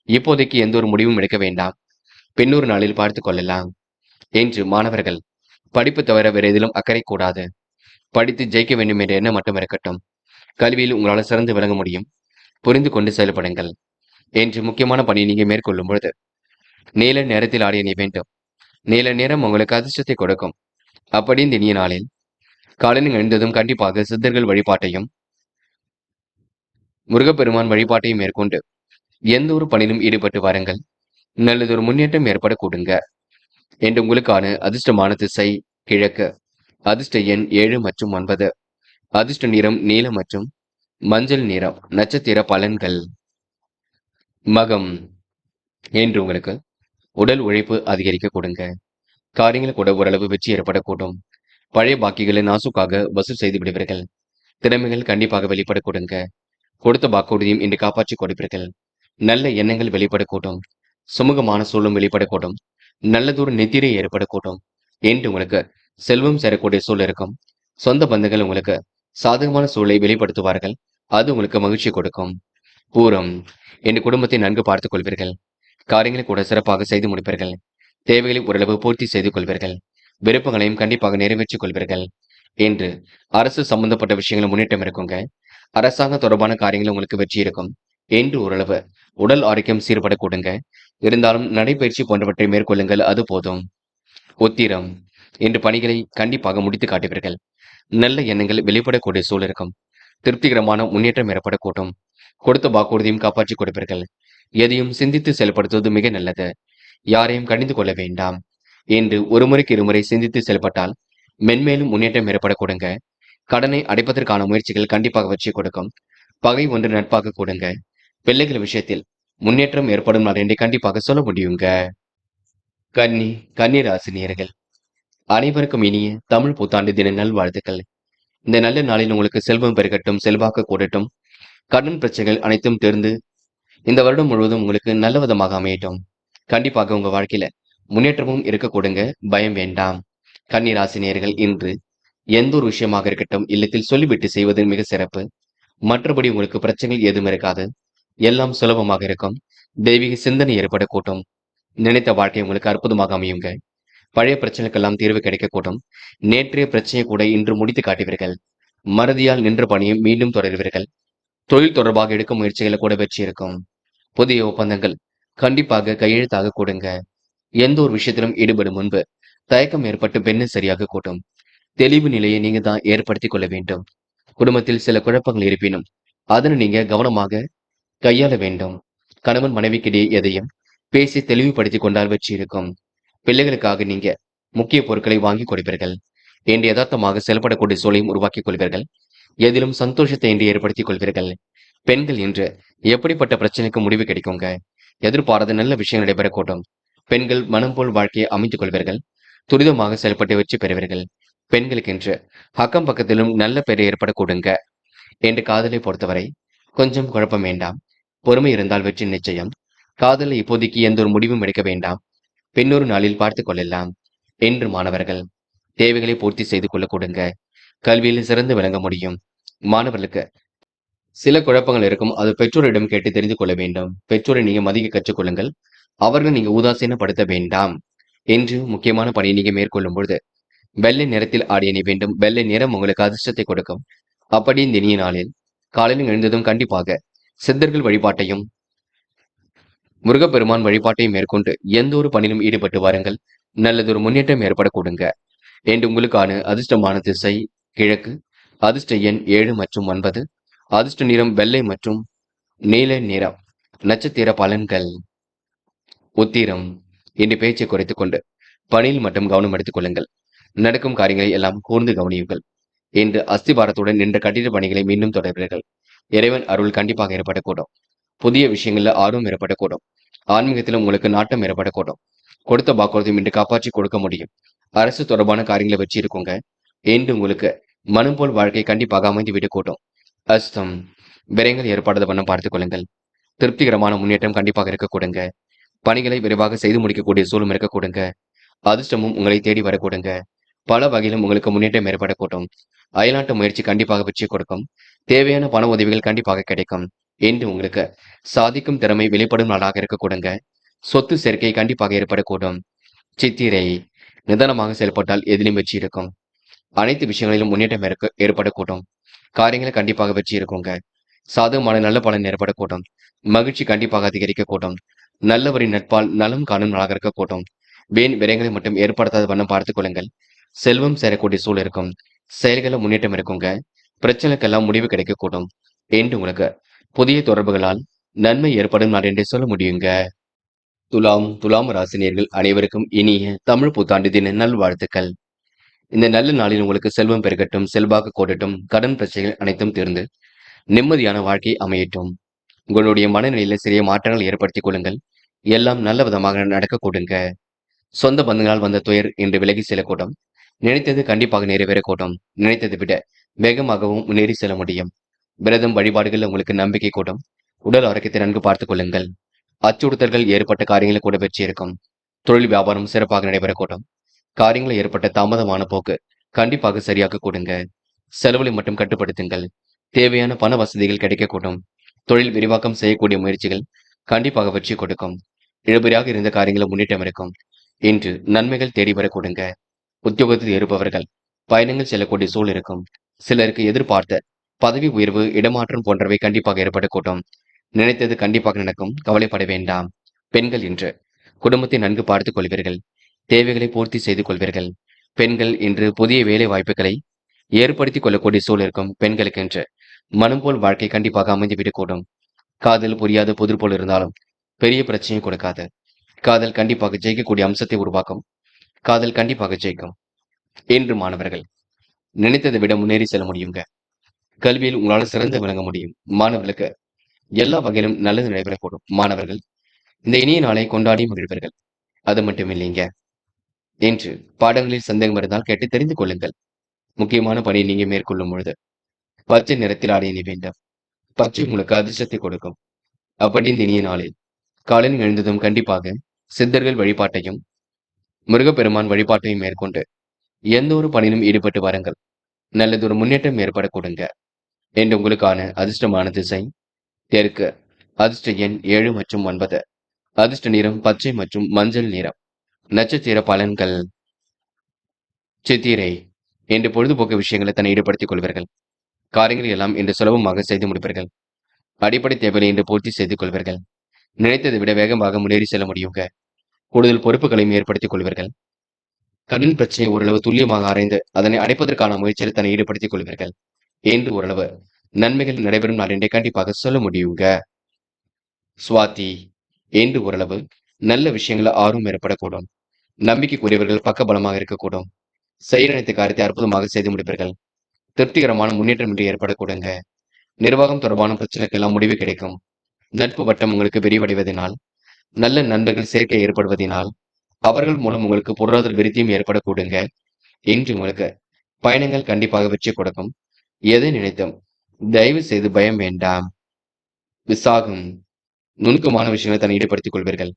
இப்போதைக்கு எந்த ஒரு முடிவும் எடுக்க வேண்டாம். பின்னொரு நாளில் பார்த்துக் கொள்ளலாம். என்று மாணவர்கள் படிப்பு தவிர வேறு எதிலும் அக்கறை கூடாது. படித்து ஜெயிக்க வேண்டும் என்ற எண்ணம் மட்டும் இருக்கட்டும். கல்வியில் உங்களால் சிறந்து விளங்க முடியும். புரிந்து கொண்டு செயல்படுங்கள். என்று முக்கியமான பணியை நீங்க மேற்கொள்ளும் பொழுது நீல நேரத்தில் ஆடிய நீ வேண்டும். நீல நேரம் உங்களுக்கு அதிர்ஷ்டத்தை கொடுக்கும். அப்படி இந்த இனிய நாளில் காலையில் எழுந்ததும் கண்டிப்பாக சித்தர்கள் வழிபாட்டையும் முருகப்பெருமான் வழிபாட்டையும் மேற்கொண்டு எந்த ஒரு பணியிலும் ஈடுபட்டு வாருங்கள். நல்லதொரு முன்னேற்றம் ஏற்பட கூடுங்க. என்று உங்களுக்கான அதிர்ஷ்டமான திசை கிழக்கு. அதிர்ஷ்ட எண் 7 மற்றும் 9. அதிர்ஷ்ட நிறம் நீலம் மற்றும் மஞ்சள் நிறம். நட்சத்திர பலன்கள். மகம். என்று உங்களுக்கு உடல் உழைப்பு அதிகரிக்க கொடுங்க. காரியங்கள் கூட ஓரளவு வெற்றி ஏற்படக்கூடும். பழைய பாக்கிகளை நாசுக்காக வசூல் செய்து விடுவீர்கள். திறமைகள் கண்டிப்பாக வெளிப்பட கொடுங்க. கொடுத்த வாக்குறுதியும் இன்று காப்பாற்றி கொடுப்பீர்கள். நல்ல எண்ணங்கள் வெளிப்படக்கூடும். சுமூகமான சூழலும் வெளிப்படக்கூடும். நல்லதொரு நித்திரை ஏற்படக்கூடும். என்று உங்களுக்கு செல்வம் சேரக்கூடிய சூழல் இருக்கும். சொந்த பந்தங்கள் உங்களுக்கு சாதகமான சூழலை வெளிப்படுத்துவார்கள். அது உங்களுக்கு மகிழ்ச்சி கொடுக்கும். பூரம். என்று குடும்பத்தை நன்கு பார்த்துக் கொள்வீர்கள். காரியங்களை கூட சிறப்பாக செய்து முடிப்பீர்கள். தேவைகளை ஓரளவு பூர்த்தி செய்து கொள்வீர்கள். விருப்பங்களையும் கண்டிப்பாக நிறைவேற்றிக் கொள்வீர்கள். என்று அரசு சம்பந்தப்பட்ட விஷயங்கள் முன்னேற்றம் இருக்குங்க. அரசாங்க தொடர்பான காரியங்கள் உங்களுக்கு வெற்றி இருக்கும். என்று ஓரளவு உடல் ஆரோக்கியம் சீர்பட கூடுங்க. இருந்தாலும் நடைபயிற்சி போன்றவற்றை மேற்கொள்ளுங்கள். அது போதும். உத்திரம். இன்று பணிகளை கண்டிப்பாக முடித்து காட்டுவீர்கள். நல்ல எண்ணங்கள் வெளிப்படக்கூடிய சூழல் இருக்கும். திருப்திகரமான முன்னேற்றம் ஏற்படக்கூடும். கொடுத்த வாக்குறுதியும் காப்பாற்றி கொடுப்பீர்கள். எதையும் சிந்தித்து செயல்படுத்துவது மிக நல்லது. யாரையும் கடிந்து கொள்ள வேண்டாம். என்று ஒரு முறைக்கு இருமுறை சிந்தித்து செயல்பட்டால் மென்மேலும் முன்னேற்றம் ஏற்பட கொடுங்க. கடனை அடைப்பதற்கான முயற்சிகள் கண்டிப்பாக வெற்றி கொடுக்கும். பகை ஒன்று நட்பாக கொடுங்க. பிள்ளைகள் விஷயத்தில் முன்னேற்றம் ஏற்படும் நாள் என்று கண்டிப்பாக சொல்ல முடியுங்க. கன்னி ராசினியர்கள் அனைவருக்கும் இனிய தமிழ் புத்தாண்டு தின நல்வாழ்த்துக்கள். இந்த நல்ல நாளில் உங்களுக்கு செல்வம் பெருகட்டும், செல்வாக்கு கூடட்டும். கடன் பிரச்சனைகள் அனைத்தும் தேர்ந்து இந்த வருடம் முழுவதும் உங்களுக்கு நல்ல விதமாக அமையட்டும். கண்டிப்பாக உங்க வாழ்க்கையில முன்னேற்றமும் இருக்க கொடுங்க. பயம் வேண்டாம். கன்னி ராசினியர்கள் இன்று எந்த ஒரு விஷயமாக இருக்கட்டும் இல்லத்தில் சொல்லிவிட்டு செய்வது மிக சிறப்பு. மற்றபடி உங்களுக்கு பிரச்சனைகள் எதுவும் இருக்காது. எல்லாம் சுலபமாக இருக்கும். தெய்வீக சிந்தனை ஏற்படக்கூடும். நினைத்த வாழ்க்கை உங்களுக்கு அற்புதமாக அமையுங்க. பழைய பிரச்சனைக்கெல்லாம் தீர்வு கிடைக்கக்கூடும். நேற்றைய பிரச்சனையை கூட இன்று முடித்து காட்டுவீர்கள். மறதியால் நின்ற பணியை மீண்டும் தொடர்வீர்கள். தொழில் தொடர்பாக எடுக்கும் முயற்சிகளை கூட வெற்றி இருக்கும். புதிய ஒப்பந்தங்கள் கண்டிப்பாக கையெழுத்தாக கொடுங்க. எந்த ஒரு விஷயத்திலும் ஈடுபடும் முன்பு தயக்கம் ஏற்பட்டு பெண்ணு சரியாக கூட்டும். தெளிவு நிலையை நீங்க தான் ஏற்படுத்திக் கொள்ள வேண்டும். குடும்பத்தில் சில குழப்பங்கள் இருப்பினும் அதனை நீங்க கவனமாக கையாள வேண்டும். கணவன் மனைவிக்கிடையே எதையும் பேசி தெளிவுபடுத்திக் கொண்டால் வெற்றி இருக்கும். பிள்ளைகளுக்காக நீங்க முக்கிய பொருட்களை வாங்கி கொடுப்பீர்கள். என்று யதார்த்தமாக செயல்படக்கூடிய சூழலையும் உருவாக்கிக் கொள்வீர்கள். எதிலும் சந்தோஷத்தை என்று ஏற்படுத்திக் கொள்வீர்கள். பெண்கள் என்று எப்படிப்பட்ட பிரச்சனைக்கு முடிவு கிடைக்குங்க. எதிர்பாராத நல்ல விஷயம் நடைபெறக்கூடும். பெண்கள் மனம் போல் வாழ்க்கையை அமைத்துக் கொள்வீர்கள். துரிதமாக செயல்பட்டு வெற்றி பெறுவீர்கள். பெண்களுக்கென்று அக்கம் பக்கத்திலும் நல்ல பெயர் ஏற்படக்கூடுங்க. என்று காதலை பொறுத்தவரை கொஞ்சம் குழப்பம் வேண்டாம். பொறுமை இருந்தால் வெற்றி நிச்சயம். காதலை இப்போதைக்கு எந்த ஒரு முடிவும் எடுக்க வேண்டாம். பின்னொரு நாளில் பார்த்துக் கொள்ளலாம். என்று மாணவர்கள் தேவைகளை பூர்த்தி செய்து கொள்ள கொடுங்க. கல்வியில் சிறந்து விளங்க முடியும். மாணவர்களுக்கு சில குழப்பங்கள் இருக்கும். அது பெற்றோரிடம் கேட்டு தெரிந்து கொள்ள வேண்டும். பெற்றோரை நீங்க மதிக்க கற்றுக்கொள்ளுங்கள். அவர்கள் நீங்க உதாசீனப்படுத்த வேண்டாம். என்று முக்கியமான பணியை நீங்க மேற்கொள்ளும் பொழுது வெள்ளை நிறத்தில் ஆடிய நீ வேண்டும். வெள்ளை நிறம் உங்களுக்கு அதிர்ஷ்டத்தை கொடுக்கும். அப்படி இந்த இனிய நாளில் காலையில் எழுந்ததும் கண்டிப்பாக சித்தர்கள் வழிபாட்டையும் முருகப்பெருமான் வழிபாட்டையும் மேற்கொண்டு எந்த ஒரு பணியிலும் ஈடுபட்டு வாருங்கள். நல்லதொரு முன்னேற்றம் ஏற்பட கொடுங்க. என்று உங்களுக்கான அதிர்ஷ்டமான திசை கிழக்கு. அதிர்ஷ்ட எண் 7 மற்றும் 9. அதிர்ஷ்ட நிறம் வெள்ளை மற்றும் நீல நிறம். நட்சத்திர பலன்கள். உத்திரம். இன்று பேச்சை குறைத்துக் கொண்டு பணியில் மட்டும் கவனம் எடுத்துக் கொள்ளுங்கள். நடக்கும் காரியங்களை எல்லாம் கூர்ந்து கவனியுங்கள். என்று அஸ்திபாரத்துடன் நின்ற கட்டிட பணிகளை மீண்டும் தொடர்வீர்கள். இறைவன் அருள் கண்டிப்பாக ஏற்படக்கூடும். புதிய விஷயங்கள்ல ஆர்வம் ஏற்படக்கூடும். ஆன்மீகத்திலும் உங்களுக்கு நாட்டம் ஏற்படக்கூடும். கொடுத்த வாக்குறுதியும் இன்று காப்பாற்றி கொடுக்க முடியும். அரசு தொடர்பான காரியங்களை வச்சு இருக்குங்க. என்று உங்களுக்கு மனம் போல் வாழ்க்கை கண்டிப்பாக அமைந்து விடக்கூடும். அஸ்தம். விரயங்கள் ஏற்படாத வண்ணம் பார்த்துக் கொள்ளுங்கள். திருப்திகரமான முன்னேற்றம் கண்டிப்பாக இருக்க கொடுங்க. பணிகளை விரைவாக செய்து முடிக்கக்கூடிய சூழலும் இருக்கக்கூடுங்க. அதிர்ஷ்டமும் உங்களை தேடி வரக்கூடுங்க. பல வகையிலும் உங்களுக்கு முன்னேற்றம் ஏற்படக்கூடும். அயல்நாட்டு முயற்சி கண்டிப்பாக வெற்றி கொடுக்கும். தேவையான பண உதவிகள் கண்டிப்பாக கிடைக்கும். என்று உங்களுக்கு சாதிக்கும் திறமை வெளிப்படும் நாளாக இருக்கக்கூடுங்க. சொத்து சேர்க்கை கண்டிப்பாக ஏற்படக்கூடும். சித்திரை நிதானமாக செயல்பட்டால் எதிலும் வெற்றி இருக்கும். அனைத்து விஷயங்களிலும் முன்னேற்றம் ஏற்படக்கூடும். காரியங்களை கண்டிப்பாக வெற்றி இருக்குங்க. சாதகமான நல்ல பலன் ஏற்படக்கூடும். மகிழ்ச்சி கண்டிப்பாக அதிகரிக்கக்கூடும். நல்லவரின் நட்பால் நலம் காணும் நாளாக இருக்கக்கூடும். வீண் விரயங்களை மட்டும் ஏற்படுத்தாத வண்ணம் பார்த்துக் கொள்ளுங்கள். செல்வம் சேரக்கூடிய சூழல் இருக்கும். செயல்கள முன்னேற்றம் இருக்குங்க. பிரச்சனைக்கெல்லாம் முடிவு கிடைக்கக்கூடும். என்று உங்களுக்கு புதிய தொடர்புகளால் நன்மை ஏற்படும் நாள் என்றே சொல்ல முடியுங்க. துலாம் ராசினியர்கள் அனைவருக்கும் இனிய தமிழ் புத்தாண்டு தின நல்வாழ்த்துக்கள். இந்த நல்ல நாளில் உங்களுக்கு செல்வம் பெருகட்டும், செல்வாக்கு கூடட்டும், கடன் பிரச்சனைகள் அனைத்தும் தீர்ந்து நிம்மதியான வாழ்க்கை அமையட்டும். உங்களுடைய மனநிலையில சிறிய மாற்றங்கள் ஏற்படுத்திக் கொள்ளுங்கள். எல்லாம் நல்ல விதமாக நடக்க கொடுங்க. சொந்த பந்தங்களால் வந்த துயர் இன்று விலகி செல்லக்கூடும். நினைத்தது கண்டிப்பாக நிறைவேறக்கூடும். நினைத்ததை விட வேகமாகவும் முன்னேறி செல்ல முடியும். விரதம் வழிபாடுகள் உங்களுக்கு நம்பிக்கை கூடும். உடல் ஆரோக்கியத்தை நன்கு பார்த்துக் கொள்ளுங்கள். அச்சுறுத்தல்கள் ஏற்பட்ட காரியங்கள் கூட வெற்றி இருக்கும். தொழில் வியாபாரம் சிறப்பாக நடைபெறக்கூடும். காரியங்கள் ஏற்பட்ட தாமதமான போக்கு கண்டிப்பாக சரியாக கொடுங்க. செலவுகளை மட்டும் கட்டுப்படுத்துங்கள். தேவையான பண வசதிகள் கிடைக்கக்கூடும். தொழில் விரிவாக்கம் செய்யக்கூடிய முயற்சிகள் கண்டிப்பாக வெற்றி கொடுக்கும். இழுபறியாக இருந்த காரியங்களை முன்னேற்றம் இருக்கும். இன்று நன்மைகள் தேடி வர கொடுங்க. உத்தியோகத்தில் இருப்பவர்கள் பயணங்கள் செல்லக்கூடிய சூழல் இருக்கும். சிலருக்கு எதிர்பார்த்த பதவி உயர்வு, இடமாற்றம் போன்றவை கண்டிப்பாக ஏற்படக்கூடும். நினைத்தது கண்டிப்பாக நடக்கும். கவலைப்பட வேண்டாம். பெண்கள் இன்று குடும்பத்தை நன்கு பார்த்துக் கொள்வீர்கள். தேவைகளை பூர்த்தி செய்து கொள்வீர்கள். பெண்கள் இன்று புதிய வேலை வாய்ப்புகளை ஏற்படுத்திக் கொள்ளக்கூடிய சூழல் இருக்கும். பெண்களுக்கு என்று மனம் போல் வாழ்க்கை கண்டிப்பாக அமைந்துவிடக்கூடும். காதல் புரியாத புதிர் போல் இருந்தாலும் பெரிய பிரச்சனையை கொடுக்காது. காதல் கண்டிப்பாக ஜெயிக்கக்கூடிய அம்சத்தை உருவாக்கும். காதல் கண்டிப்பாக ஜெயிக்கும். என்று மாணவர்கள் நினைத்ததை விட முன்னேறி செல்ல முடியுங்க. கல்வியில் உங்களால் சிறந்து விளங்க முடியும். மாணவர்களுக்கு எல்லா வகையிலும் நல்லது நடைபெறக்கூடும். மாணவர்கள் இந்த இனிய நாளை கொண்டாடி மகிழ்வீர்கள். அது மட்டும் இல்லைங்க. என்று பாடங்களில் சந்தேகம் இருந்தால் கேட்டு தெரிந்து கொள்ளுங்கள். முக்கியமான பணியை நீங்க மேற்கொள்ளும் பொழுது பச்சை நிறத்தில் ஆடை அணிய வேண்டும். பச்சை உங்களுக்கு அதிர்ஷ்டத்தை கொடுக்கும். அப்படி இந்த இனிய நாளில் காலையில் எழுந்ததும் கண்டிப்பாக சித்தர்கள் வழிபாட்டையும் முருகப்பெருமான் வழிபாட்டையும் மேற்கொண்டு எந்த ஒரு பணியிலும் ஈடுபட்டு வாருங்கள். நல்லதொரு முன்னேற்றம் ஏற்பட கொடுங்க. என்று உங்களுக்கான அதிர்ஷ்டமான திசை தெற்கு. அதிர்ஷ்ட எண் 7 மற்றும் 9. அதிர்ஷ்ட நிறம் பச்சை மற்றும் மஞ்சள் நிறம். நட்சத்திர பலன்கள். சித்திரை என்று பொழுதுபோக்கு விஷயங்களை தன்னை ஈடுபடுத்திக் கொள்வீர்கள். காரியங்களை எல்லாம் இன்று சுலபமாக செய்து முடிப்பீர்கள். அடிப்படை தேவையை இன்று பூர்த்தி செய்து கொள்வீர்கள். நினைத்ததை விட வேகமாக முன்னேறி செல்ல முடியுங்க. கூடுதல் பொறுப்புகளையும் ஏற்படுத்திக் கொள்வீர்கள். கடன் பிரச்சனை ஓரளவு துல்லியமாக ஆராய்ந்து அதனை அடைப்பதற்கான முயற்சியில் தன்னை ஈடுபடுத்திக் கொள்வீர்கள். என்று ஓரளவு நன்மைகள் நடைபெறும் நாள் என்றே கண்டிப்பாக சொல்ல முடியுங்க. சுவாதி என்று ஓரளவு நல்ல விஷயங்கள ஆர்வம் ஏற்படக்கூடும். நம்பிக்கைக்குரியவர்கள் பக்கபலமாக இருக்கக்கூடும். செய்ய நினைத்த காரியத்தை அற்புதமாக செய்து முடிப்பீர்கள். திருப்திகரமான முன்னேற்றம் இன்று ஏற்படக்கூடுங்க. நிர்வாகம் தொடர்பான பிரச்சனைக்கெல்லாம் முடிவு கிடைக்கும். நட்பு வட்டம் உங்களுக்கு விரிவடைவதனால், நல்ல நண்பர்கள் சேர்க்கை ஏற்படுவதனால், அவர்கள் மூலம் உங்களுக்கு பொருளாதார விருத்தியும் ஏற்படக்கூடுங்க. என்று உங்களுக்கு பயணங்கள் கண்டிப்பாக வெற்றி கொடுக்கும். எதை நினைத்தும் தயவு செய்து பயம் வேண்டாம். விசாகம் நுணுக்கமான விஷயங்களை தன்னை ஈடுபடுத்திக் கொள்வீர்கள்.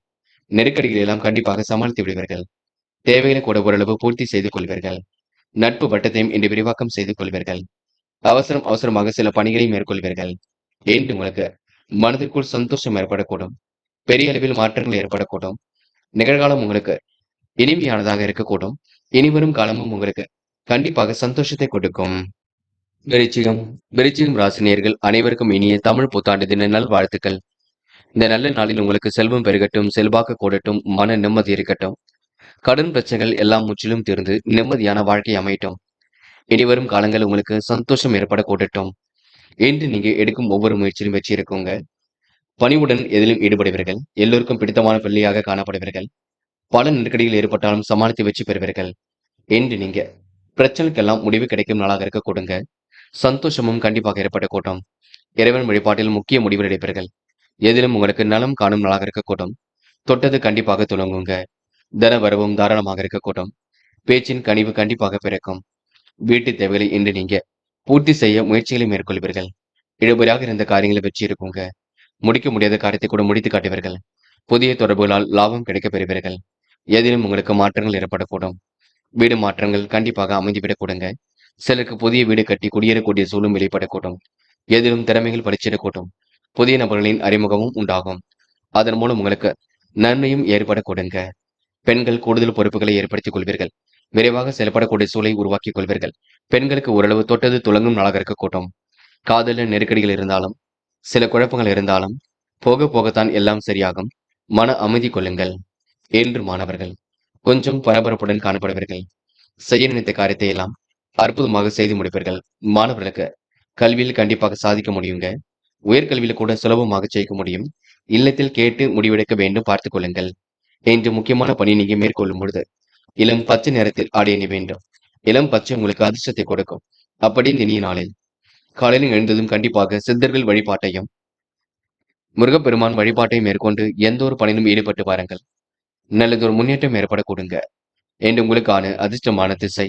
நெருக்கடிகளை எல்லாம் கண்டிப்பாக சமாளித்து விடுவீர்கள். தேவைகளை கூட ஓரளவு பூர்த்தி செய்து கொள்வீர்கள். நட்பு வட்டத்தையும் இன்று விரிவாக்கம் செய்து கொள்வீர்கள். அவசரமாக சில பணிகளை மேற்கொள்வீர்கள். என்று உங்களுக்கு மனதிற்குள் சந்தோஷம் ஏற்படக்கூடும். பெரிய அளவில் மாற்றங்கள் ஏற்படக்கூடும். நிகழ்காலம் உங்களுக்கு இனிமையானதாக இருக்கக்கூடும். இனிவரும் காலமும் உங்களுக்கு கண்டிப்பாக சந்தோஷத்தை கொடுக்கும். விருச்சிகம் விருச்சிகம் ராசினியர்கள் அனைவருக்கும் இனிய தமிழ் புத்தாண்டு தின நல்வாழ்த்துக்கள். இந்த நல்ல நாளில் உங்களுக்கு செல்வம் பெருகட்டும், செல்வாக்கு கூடட்டும், மன நிம்மதி இருக்கட்டும். கடன் பிரச்சனைகள் எல்லாம் முற்றிலும் தீர்ந்து நிம்மதியான வாழ்க்கை அமையட்டும். இனிவரும் காலங்கள் உங்களுக்கு சந்தோஷம் ஏற்பட கூடட்டும். என்று நீங்க எடுக்கும் ஒவ்வொரு முயற்சியிலும் வெற்றி இருக்குங்க. பணிவுடன் எதிலும் ஈடுபடுவீர்கள். எல்லோருக்கும் பிடித்தமான பிள்ளையாக காணப்படுவீர்கள். பல நெருக்கடிகள் ஏற்பட்டாலும் சமாளித்து வெற்றி பெறுவீர்கள். என்று நீங்க பிரச்சனைக்கெல்லாம் முடிவு கிடைக்கும் நாளாக இருக்க கொடுங்க. சந்தோஷமும் கண்டிப்பாக ஏற்பட கூட்டம். இறைவன் வழிபாட்டில் முக்கிய முடிவு எடுப்பீர்கள். எதிலும் உங்களுக்கு நலம் காணும் நாளாக இருக்கக்கூடும். தொட்டது கண்டிப்பாக துளங்குங்க. தன வரவும் தாராளமாக இருக்கக்கூடும். பேச்சின் கனிவு கண்டிப்பாக பிறக்கும். வீட்டு தேவைகளை இன்று நீங்க பூர்த்தி செய்ய முயற்சிகளை மேற்கொள்வீர்கள். இழுபறியாக இருந்த காரியங்களை வெற்றி இருக்குங்க. முடிக்க முடியாத காரியத்தை கூட முடித்து காட்டுவீர்கள். புதிய தொடர்புகளால் லாபம் கிடைக்கப் பெறுவீர்கள். எதிலும் உங்களுக்கு மாற்றங்கள் ஏற்படக்கூடும். வீடு மாற்றங்கள் கண்டிப்பாக அமைந்துவிடக் கொடுங்க. சிலருக்கு புதிய வீடு கட்டி குடியேறக்கூடிய சூழலும் வெளிப்படக்கூடும். எதிலும் திறமைகள் பளிச்சிடக்கூடும். புதிய நபர்களின் அறிமுகமும் உண்டாகும். அதன் மூலம் உங்களுக்கு நன்மையும் ஏற்பட கொடுங்க. பெண்கள் கூடுதல் பொறுப்புகளை ஏற்படுத்திக் கொள்வீர்கள். விரைவாக செயல்படக்கூடிய சூழலை உருவாக்கிக் கொள்வீர்கள். பெண்களுக்கு ஓரளவு தொட்டது துலங்கும் நாளாக இருக்கக்கூடும். காதலில் நெருக்கடிகள் இருந்தாலும், சில குழப்பங்கள் இருந்தாலும், போக போகத்தான் எல்லாம் சரியாகும். மன அமைதி கொள்ளுங்கள். என்று மாணவர்கள் கொஞ்சம் பரபரப்புடன் காணப்படுவீர்கள். செய்ய நினைத்த காரியத்தை எல்லாம் அற்புதமாக செய்து முடிப்பீர்கள். மாணவர்களுக்கு கல்வியில் கண்டிப்பாக சாதிக்க முடியுங்க. உயர்கல்வியில கூட சுலபமாக ஜெயிக்க முடியும். இல்லத்தில் கேட்டு முடிவெடுக்க வேண்டும், பார்த்துக் கொள்ளுங்கள். என்று முக்கியமான பணி நீங்க மேற்கொள்ளும் பொழுது இளம் பச்சை நிறத்தில் ஆடை அணி வேண்டும். இளம் பச்சை உங்களுக்கு அதிர்ஷ்டத்தை கொடுக்கும். அப்படி இந்த இனிய நாளில் காலையில் எழுந்ததும் கண்டிப்பாக சித்தர்கள் வழிபாட்டையும் முருகப்பெருமான் வழிபாட்டையும் மேற்கொண்டு எந்த ஒரு பணியிலும் ஈடுபட்டு பாருங்கள். நல்லதொரு முன்னேற்றம் ஏற்பட கொடுங்க. என்று உங்களுக்கான அதிர்ஷ்டமான திசை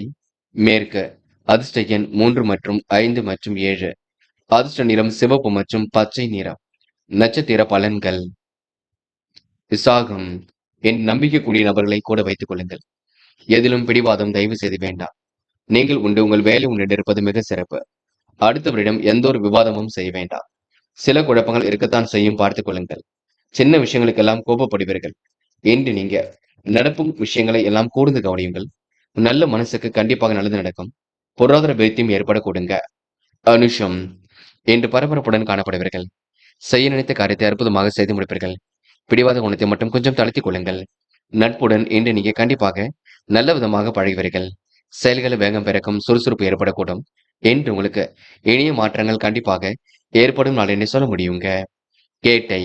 மேற்கு. அதிர்ஷ்ட எண் 3 மற்றும் 5 மற்றும் 7. அதிர்ஷ்ட நிறம் சிவப்பு மற்றும் பச்சை நிறம். நட்சத்திர பலன்கள். விசாகம். என் நம்பிக்கைக்குரிய நபர்களை கூட வைத்துக் கொள்ளுங்கள். எதிலும் பிடிவாதம் தயவு செய்து வேண்டாம். நீங்கள் உண்டு, உங்கள் வேலை உண்டு இருப்பது மிக சிறப்பு. அடுத்தவரிடம் எந்த ஒரு விவாதமும் செய்ய வேண்டாம். சில குழப்பங்கள் இருக்கத்தான் செய்யும், பார்த்துக் கொள்ளுங்கள். சின்ன விஷயங்களுக்கெல்லாம் கோபப்படுவீர்கள். என்று நீங்க நடப்பும் விஷயங்களை எல்லாம் கூர்ந்து கவனியுங்கள். நல்ல மனசுக்கு கண்டிப்பாக நல்லது நடக்கும். பொருளாதார விருத்தியும் ஏற்பட கொடுங்க. அனுஷம். என்று பரபரப்புடன் காணப்படுவீர்கள். செய்ய நினைத்த காரியத்தை அற்புதமாக செய்து முடிப்பீர்கள். பிடிவாத குணத்தை மட்டும் கொஞ்சம் தளர்த்திக் கொள்ளுங்கள். நட்புடன் இன்று நீங்க கண்டிப்பாக நல்ல விதமாக பழகுவீர்கள். செயல்களை வேகம் பிறக்கும், சுறுசுறுப்பு ஏற்படக்கூடும். என்று உங்களுக்கு இனிய மாற்றங்கள் கண்டிப்பாக ஏற்படும் நாள் என்று சொல்ல முடியுங்க. கேட்டை.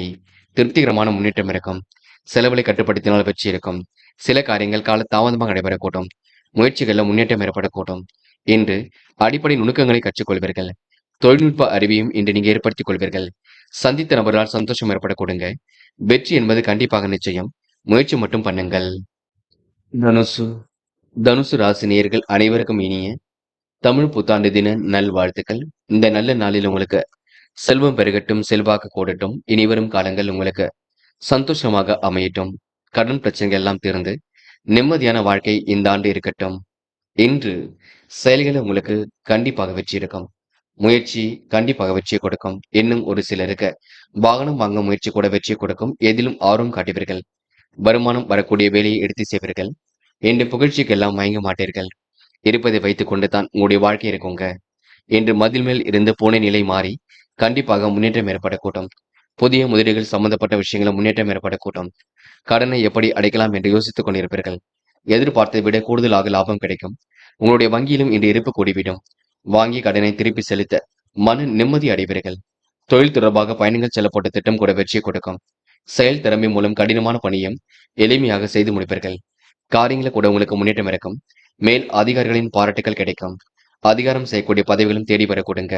திருப்திகரமான முன்னேற்றம் இருக்கும். செலவுகளை கட்டுப்படுத்தினால் வெற்றி இருக்கும். சில காரியங்கள் கால தாமதமாக நடைபெறக்கூடும். முயற்சிகளில் முன்னேற்றம் ஏற்படக்கூடும். இன்று அடிப்படை நுணுக்கங்களை கற்றுக்கொள்வீர்கள். தொழில்நுட்ப அறிவையும் இன்று நீங்க ஏற்படுத்திக் கொள்வீர்கள். சந்தித்த நபரால் சந்தோஷம் ஏற்பட கொடுங்க. வெற்றி என்பது கண்டிப்பாக நிச்சயம். முயற்சி மட்டும் பண்ணுங்கள். தனுசு. தனுசு ராசி நேயர்கள் அனைவருக்கும் இனிய தமிழ் புத்தாண்டு தின நல்வாழ்த்துக்கள். இந்த நல்ல நாளில் உங்களுக்கு செல்வம் பெருகட்டும், செல்வாக்கு கூடட்டும். இனிவரும் காலங்கள் உங்களுக்கு சந்தோஷமாக அமையட்டும். கடன் பிரச்சனைகள் எல்லாம் தீர்ந்து நிம்மதியான வாழ்க்கை இந்த ஆண்டு இருக்கட்டும். இன்று செயல்களை உங்களுக்கு கண்டிப்பாக வெற்றி இருக்கும். முயற்சி கண்டிப்பாக வெற்றியை கொடுக்கும். இன்னும் ஒரு சிலருக்கு வாகனம் வாங்க முயற்சி கூட வெற்றி கொடுக்கும். எதிலும் ஆர்வம் காட்டுவீர்கள். வருமானம் வரக்கூடிய வேலையை எடுத்து செய்வீர்கள். என்று புகழ்ச்சிக்கெல்லாம் மயங்க மாட்டீர்கள். இருப்பதை வைத்துக் கொண்டு தான் உங்களுடைய வாழ்க்கை இருக்குங்க. என்று மதில் மேல் இருந்து பூனை நிலை மாறி கண்டிப்பாக முன்னேற்றம் ஏற்படக்கூடும். புதிய முதலீடுகள் சம்பந்தப்பட்ட விஷயங்களை முன்னேற்றம் ஏற்படக்கூடும். கடனை எப்படி அடைக்கலாம் என்று யோசித்துக் கொண்டிருப்பீர்கள். எதிர்பார்த்ததை விட கூடுதலாக லாபம் கிடைக்கும். உங்களுடைய வங்கியிலும் இன்று இருப்பு கூடிவிடும். வாங்கிய கடனை திருப்பி செலுத்த மன நிம்மதி அடைவீர்கள். தொழில் தொடர்பாக பயணங்கள் செல்லப்பட்ட திட்டம் கூட வெற்றியை கொடுக்கும். செயல் திறமை மூலம் கடினமான பணியும் எளிமையாக செய்து முடிப்பீர்கள். காரியங்களை கூட உங்களுக்கு முன்னேற்றம் இருக்கும். மேல் அதிகாரிகளின் பாராட்டுகள் கிடைக்கும். அதிகாரம் செய்யக்கூடிய பதவிகளும் தேடி வர கொடுங்க.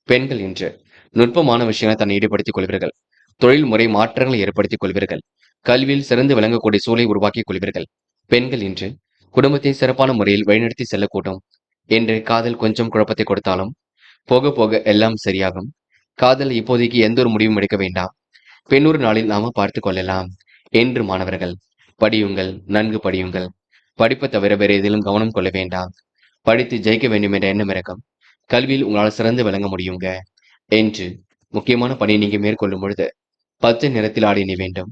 பெண்கள் இன்று நுட்பமான விஷயங்களை தன்னை ஈடுபடுத்திக் கொள்வீர்கள். தொழில் முறை மாற்றங்களை ஏற்படுத்திக் கொள்வீர்கள். கல்வியில் சிறந்து விளங்கக்கூடிய சூழலை உருவாக்கிக் கொள்வீர்கள். பெண்கள் இன்று குடும்பத்தை சிறப்பான முறையில் வழிநடத்தி செல்லக்கூடும். என்று காதல் கொஞ்சம் குழப்பத்தை கொடுத்தாலும் போக போக எல்லாம் சரியாகும். காதல் இப்போதைக்கு எந்த ஒரு முடிவும் எடுக்க வேண்டாம். பின்னொரு நாளில் நாம பார்த்து கொள்ளலாம். என்று மாணவர்கள் படியுங்கள், நன்கு படியுங்கள். படிப்பை தவிர வேறு எதிலும் கவனம் கொள்ள வேண்டாம். படித்து ஜெயிக்க வேண்டும் என்ற எண்ணம் இருக்கும். கல்வியில் உங்களால் சிறந்து விளங்க முடியுங்க. என்று முக்கியமான பணியை நீங்க மேற்கொள்ளும் பொழுது பச்சை நிறத்தில் ஆடை அணிய வேண்டும்.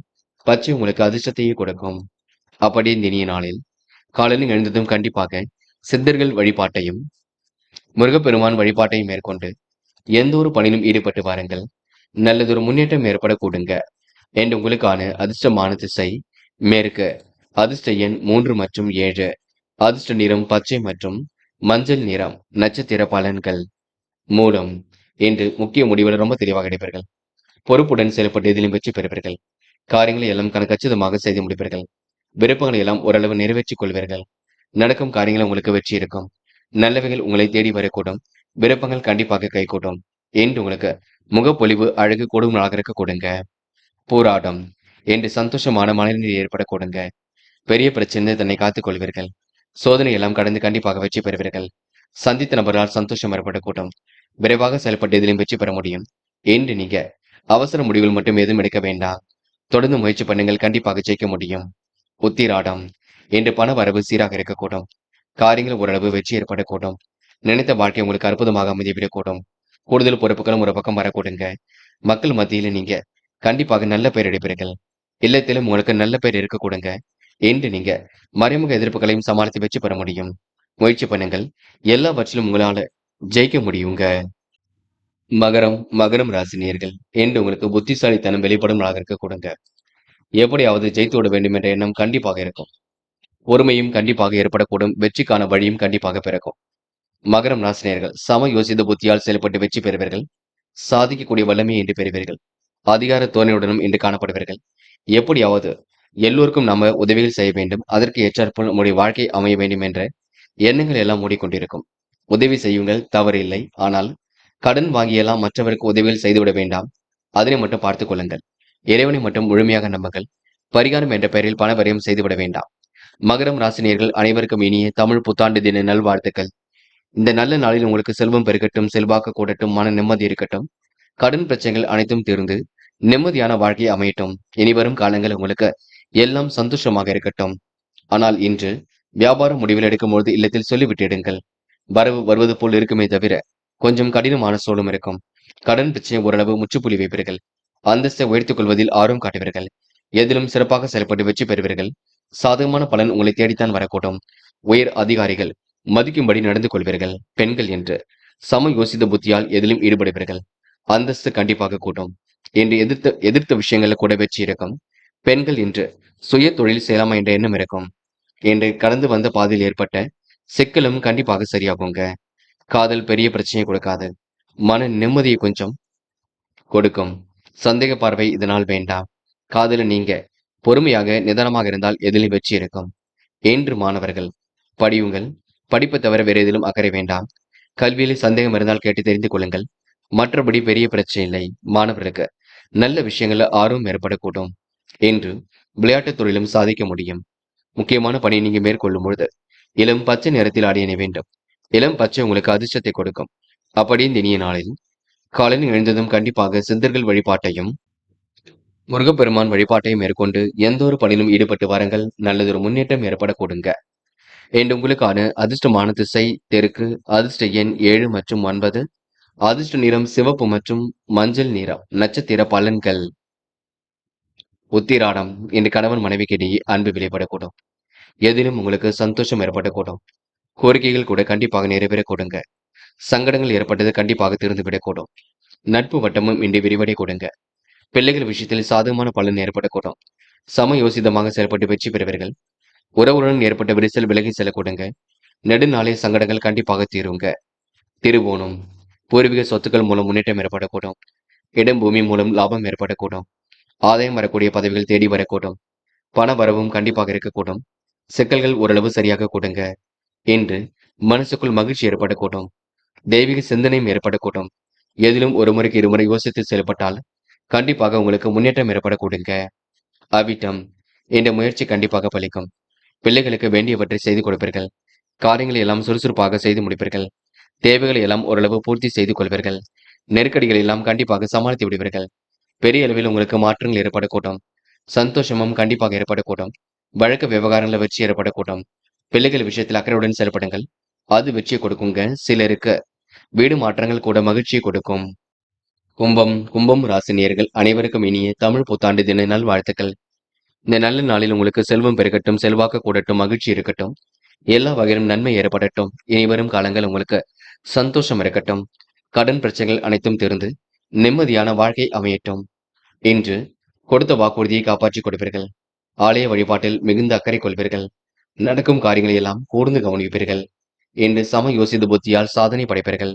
பச்சை உங்களுக்கு அதிர்ஷ்டத்தையே கொடுக்கும். அப்படி இந்த இனிய நாளில் காலையில் எழுந்ததும் கண்டிப்பாக சித்தர்கள் வழிபாட்டையும் முருகப்பெருமான் வழிபாட்டையும் மேற்கொண்டு எந்த ஒரு பணியிலும் ஈடுபட்டு வாருங்கள். நல்லதொரு முன்னேற்றம் ஏற்பட கூடுங்க. என்று உங்களுக்கான அதிர்ஷ்டமான திசை மேற்கு. அதிர்ஷ்ட எண் 3 மற்றும் 7. அதிர்ஷ்ட நிறம் பச்சை மற்றும் மஞ்சள் நிறம். நட்சத்திர பலன்கள். மூலம். என்று முக்கிய முடிவுகள் ரொம்ப தெளிவாக எடுப்பீர்கள். பொறுப்புடன் செயல்பட்டு எதிலும் வெற்றி பெறுவீர்கள். காரியங்களை எல்லாம் கச்சிதமாக செய்து முடிப்பீர்கள். விருப்பங்களை எல்லாம் ஓரளவு நிறைவேற்றிக் கொள்வீர்கள். நடக்கும் காரியங்கள் உங்களுக்கு வெற்றி இருக்கும். நல்லவைகள் உங்களை தேடி வரக்கூடும். விருப்பங்கள் கண்டிப்பாக கைகூடும். என்று உங்களுக்கு முகப்பொலிவு அழகு கூடும் நாளாக இருக்க கொடுங்க. போராட்டம். என்று சந்தோஷமான மனநிலை ஏற்பட கொடுங்க. பெரிய பிரச்சனை தன்னை காத்துக் கொள்வீர்கள். சோதனை எல்லாம் கடந்து கண்டிப்பாக வெற்றி பெறுவீர்கள். சந்தித்த நபரால் சந்தோஷம் ஏற்படக்கூடும். விரைவாக செயல்பட்டு எதிலும் வெற்றி பெற முடியும். என்று நீங்க அவசர முடிவுகள் மட்டும் எதுவும் எடுக்க வேண்டாம். தொடர்ந்து முயற்சி பண்ணுங்கள், கண்டிப்பாக ஜெயிக்க முடியும். உத்திராடம், இன்று பண வரவு சீராக இருக்கக்கூடும். காரியங்கள் ஓரளவு வெற்றி ஏற்படக்கூடும். நினைத்த வாழ்க்கை உங்களுக்கு அற்புதமாக அமைதிவிடக்கூடும். கூடுதல் பொறுப்புகளும் ஒரு பக்கம் வரக்கூடுங்க. மக்கள் மத்தியில நீங்க கண்டிப்பாக நல்ல பெயர் எடுப்பீர்கள். இல்லத்திலும் உங்களுக்கு நல்ல பெயர் இருக்கக்கூடுங்க. இன்று நீங்க மறைமுக எதிர்ப்புகளையும் சமாளித்து வெற்றி பெற முடியும். முயற்சி பண்ணுங்கள். எல்லாவற்றிலும் உங்களால ஜெயிக்க முடியுங்க. மகரம் ராசி நேயர்கள், இன்று உங்களுக்கு புத்திசாலித்தனம் வெளிப்படும் நாளாக இருக்கக்கூடுங்க. எப்படியாவது ஜெயித்து விட வேண்டும் என்ற எண்ணம் கண்டிப்பாக இருக்கும். பொறுமையும் கண்டிப்பாக ஏற்படக்கூடும். வெற்றிக்கான வழியும் கண்டிப்பாக பிறக்கும். மகரம் ராசினியர்கள் சம யோசித்த புத்தியால் செயல்பட்டு வெற்றி பெறுவீர்கள். சாதிக்கக்கூடிய வல்லமையை இன்று பெறுவீர்கள். அதிகார தோரணையுடனும் இன்று காணப்படுவீர்கள். எப்படியாவது எல்லோருக்கும் நாம உதவிகள் செய்ய வேண்டும், அதற்கு ஏற்றாற்போல் நம்முடைய வாழ்க்கை அமைய வேண்டும் என்ற எண்ணங்கள் எல்லாம் மூடிக்கொண்டிருக்கும். உதவி செய்யுங்கள், தவறு இல்லை. ஆனால் கடன் வாங்கியெல்லாம் மற்றவருக்கு உதவிகள் செய்துவிட வேண்டாம். அதனை மட்டும் பார்த்துக் கொள்ளுங்கள். இறைவனை மட்டும் முழுமையாக நம்புங்கள். பரிகாரம் என்ற பெயரில் பண விரயம் செய்துவிட வேண்டாம். மகரம் ராசினியர்கள் அனைவருக்கும் இனிய தமிழ் புத்தாண்டு தின நல்வாழ்த்துக்கள். இந்த நல்ல நாளில் உங்களுக்கு செல்வம் பெருகட்டும், செல்வாக்கு கூடட்டும், மன நிம்மதி இருக்கட்டும். கடன் பிரச்சனைகள் அனைத்தும் தீர்ந்து நிம்மதியான வாழ்க்கை அமையட்டும். இனிவரும் காலங்கள் உங்களுக்கு எல்லாம் சந்தோஷமாக இருக்கட்டும். ஆனால் இன்று வியாபார முடிவில் எடுக்கும்போது இல்லத்தில் சொல்லிவிட்டிடுங்கள். வரவு வருவது போல் இருக்குமே தவிர கொஞ்சம் கடினமான சூழலும் இருக்கும். கடன் பிரச்சனை ஓரளவு முற்றுப்புள்ளி வைப்பீர்கள். அந்தஸ்தை உயர்த்திக் கொள்வதில் ஆர்வம் காட்டுவீர்கள். எதிலும் சிறப்பாக செயல்பட்டு வெற்றி பெறுவீர்கள். சாதகமான பலன் உங்களை தேடித்தான் வரக்கூடும். உயர் அதிகாரிகள் மதிக்கும்படி நடந்து கொள்வீர்கள். பெண்கள் என்று சம யோசித்த புத்தியால் எதிலும் ஈடுபடுவீர்கள். அந்தஸ்து கண்டிப்பாக கூட்டும். என்று எதிர்த்த விஷயங்கள்ல கூட வெற்றி இருக்கும். பெண்கள் இன்று சுய தொழில் செய்யலாமா என்ற எண்ணம் இருக்கும். என்று கடந்து வந்த பாதையில் ஏற்பட்ட சிக்கலும் கண்டிப்பாக சரியாகுங்க. காதல் பெரிய பிரச்சனையை கொடுக்காது. மன நிம்மதியை கொஞ்சம் கொடுக்கும். சந்தேக பார்வை இதனால் வேண்டாம். காதல நீங்க பொறுமையாக நிதானமாக இருந்தால் எதிலும் வெற்றி இருக்கும். என்று மாணவர்கள் படியுங்கள். படிப்பு தவிர வேறு எதிலும் அக்கறை வேண்டாம். கல்வியில் சந்தேகம் இருந்தால் கேட்டு தெரிந்து கொள்ளுங்கள். மற்றபடி பெரிய பிரச்சனை இல்லை. மாணவர்களுக்கு நல்ல விஷயங்கள்ல ஆர்வம் ஏற்படக்கூடும். என்று விளையாட்டுத் துறையிலும் சாதிக்க முடியும். முக்கியமான பணியை நீங்க மேற்கொள்ளும் பொழுது இளம் பச்சை நிறத்தில் அணிய வேண்டும். இளம் பச்சை உங்களுக்கு அதிர்ஷ்டத்தை கொடுக்கும். அப்படி இந்த இனிய நாளில் காலையில் எழுந்ததும் கண்டிப்பாக சித்தர்கள் வழிபாட்டையும் முருகப்பெருமான் வழிபாட்டையும் மேற்கொண்டு எந்த ஒரு பணியிலும் ஈடுபட்டு வாருங்கள். நல்லதொரு முன்னேற்றம் ஏற்படக்கூடுங்க. என்று உங்களுக்கான அதிர்ஷ்டமான திசை தெற்கு, அதிர்ஷ்ட எண் 7 மற்றும் 9, அதிர்ஷ்ட நிறம் சிவப்பு மற்றும் மஞ்சள் நிறம். நட்சத்திர பலன்கள். உத்திராடம், இன்று கணவன் மனைவிக்கிடையே அன்பு வெளிப்படக்கூடும். எதிலும் உங்களுக்கு சந்தோஷம் ஏற்படக்கூடும். கோரிக்கைகள் கூட கண்டிப்பாக நிறைவேறக்கூடுங்க. சங்கடங்கள் ஏற்பட்டது கண்டிப்பாக தீர்ந்துவிடக்கூடும். நட்பு வட்டமும் இன்று விரிவடை கொடுங்க. பிள்ளைகள் விஷயத்தில் சாதகமான பலன் ஏற்படக்கூடும். சம யோசிதமாக செயல்பட்டு வெற்றி பெறுவீர்கள். உறவுடன் ஏற்பட்ட விரிசல் விலகி செல்லக்கூடுங்க. நெடுநாளைய சங்கடங்கள் கண்டிப்பாக தீருங்க. திருவோணம், பூர்வீக சொத்துக்கள் மூலம் முன்னேற்றம் ஏற்படக்கூடும். இடம் பூமி மூலம் லாபம் ஏற்படக்கூடும். ஆதாயம் வரக்கூடிய பதவிகள் தேடி வரக்கூடும். பண வரவும் கண்டிப்பாக இருக்கக்கூடும். சிக்கல்கள் ஓரளவு சரியாக கூடுங்க. இன்று மனசுக்குள் மகிழ்ச்சி ஏற்படக்கூடும். தெய்வீக சிந்தனையும் ஏற்படக்கூடும். எதிலும் ஒரு முறைக்கு இருமுறை யோசித்து செயல்பட்டால் கண்டிப்பாக உங்களுக்கு முன்னேற்றம் ஏற்படக்கூடுங்க. அவிட்டம், இந்த முயற்சி கண்டிப்பாக பலிக்கும். பிள்ளைகளுக்கு வேண்டியவற்றை செய்து கொடுப்பீர்கள். காரியங்களை எல்லாம் சுறுசுறுப்பாக செய்து முடிப்பீர்கள். தேவைகளை எல்லாம் ஓரளவு பூர்த்தி செய்து கொள்வீர்கள். நெருக்கடிகள் எல்லாம் கண்டிப்பாக சமாளித்து விடுவீர்கள். பெரிய அளவில் உங்களுக்கு மாற்றங்கள் ஏற்படக்கூடும். சந்தோஷமும் கண்டிப்பாக ஏற்படக்கூடும். வழக்கு விவகாரங்களில் வெற்றி ஏற்படக்கூடும். பிள்ளைகள் விஷயத்தில் அக்கறையுடன் செயல்படுங்கள். அது வெற்றியை கொடுக்குங்க. சிலருக்கு வீடு மாற்றங்கள் கூட மகிழ்ச்சியை கொடுக்கும். கும்பம் ராசி நேயர்கள் அனைவருக்கும் இனிய தமிழ் புத்தாண்டு தின நல்வாழ்த்துக்கள். இந்த நல்ல நாளில் உங்களுக்கு செல்வம் பெருகட்டும், செல்வாக்கு கூடட்டும், மகிழ்ச்சி இருக்கட்டும். எல்லா வகையிலும் நன்மை ஏற்படட்டும். இனி வரும் காலங்கள் உங்களுக்கு சந்தோஷம் இருக்கட்டும். கடன் பிரச்சனைகள் அனைத்தும் தீர்ந்து நிம்மதியான வாழ்க்கை அமையட்டும். இன்று கொடுத்த வாக்குறுதியை காப்பாற்றிக் கொடுப்பீர்கள். ஆலய வழிபாட்டில் மிகுந்த அக்கறை கொள்வீர்கள். நடக்கும் காரியங்களை எல்லாம் கூர்ந்து கவனிப்பீர்கள். இன்று சம யோசித்த புத்தியால் சாதனை படைப்பீர்கள்.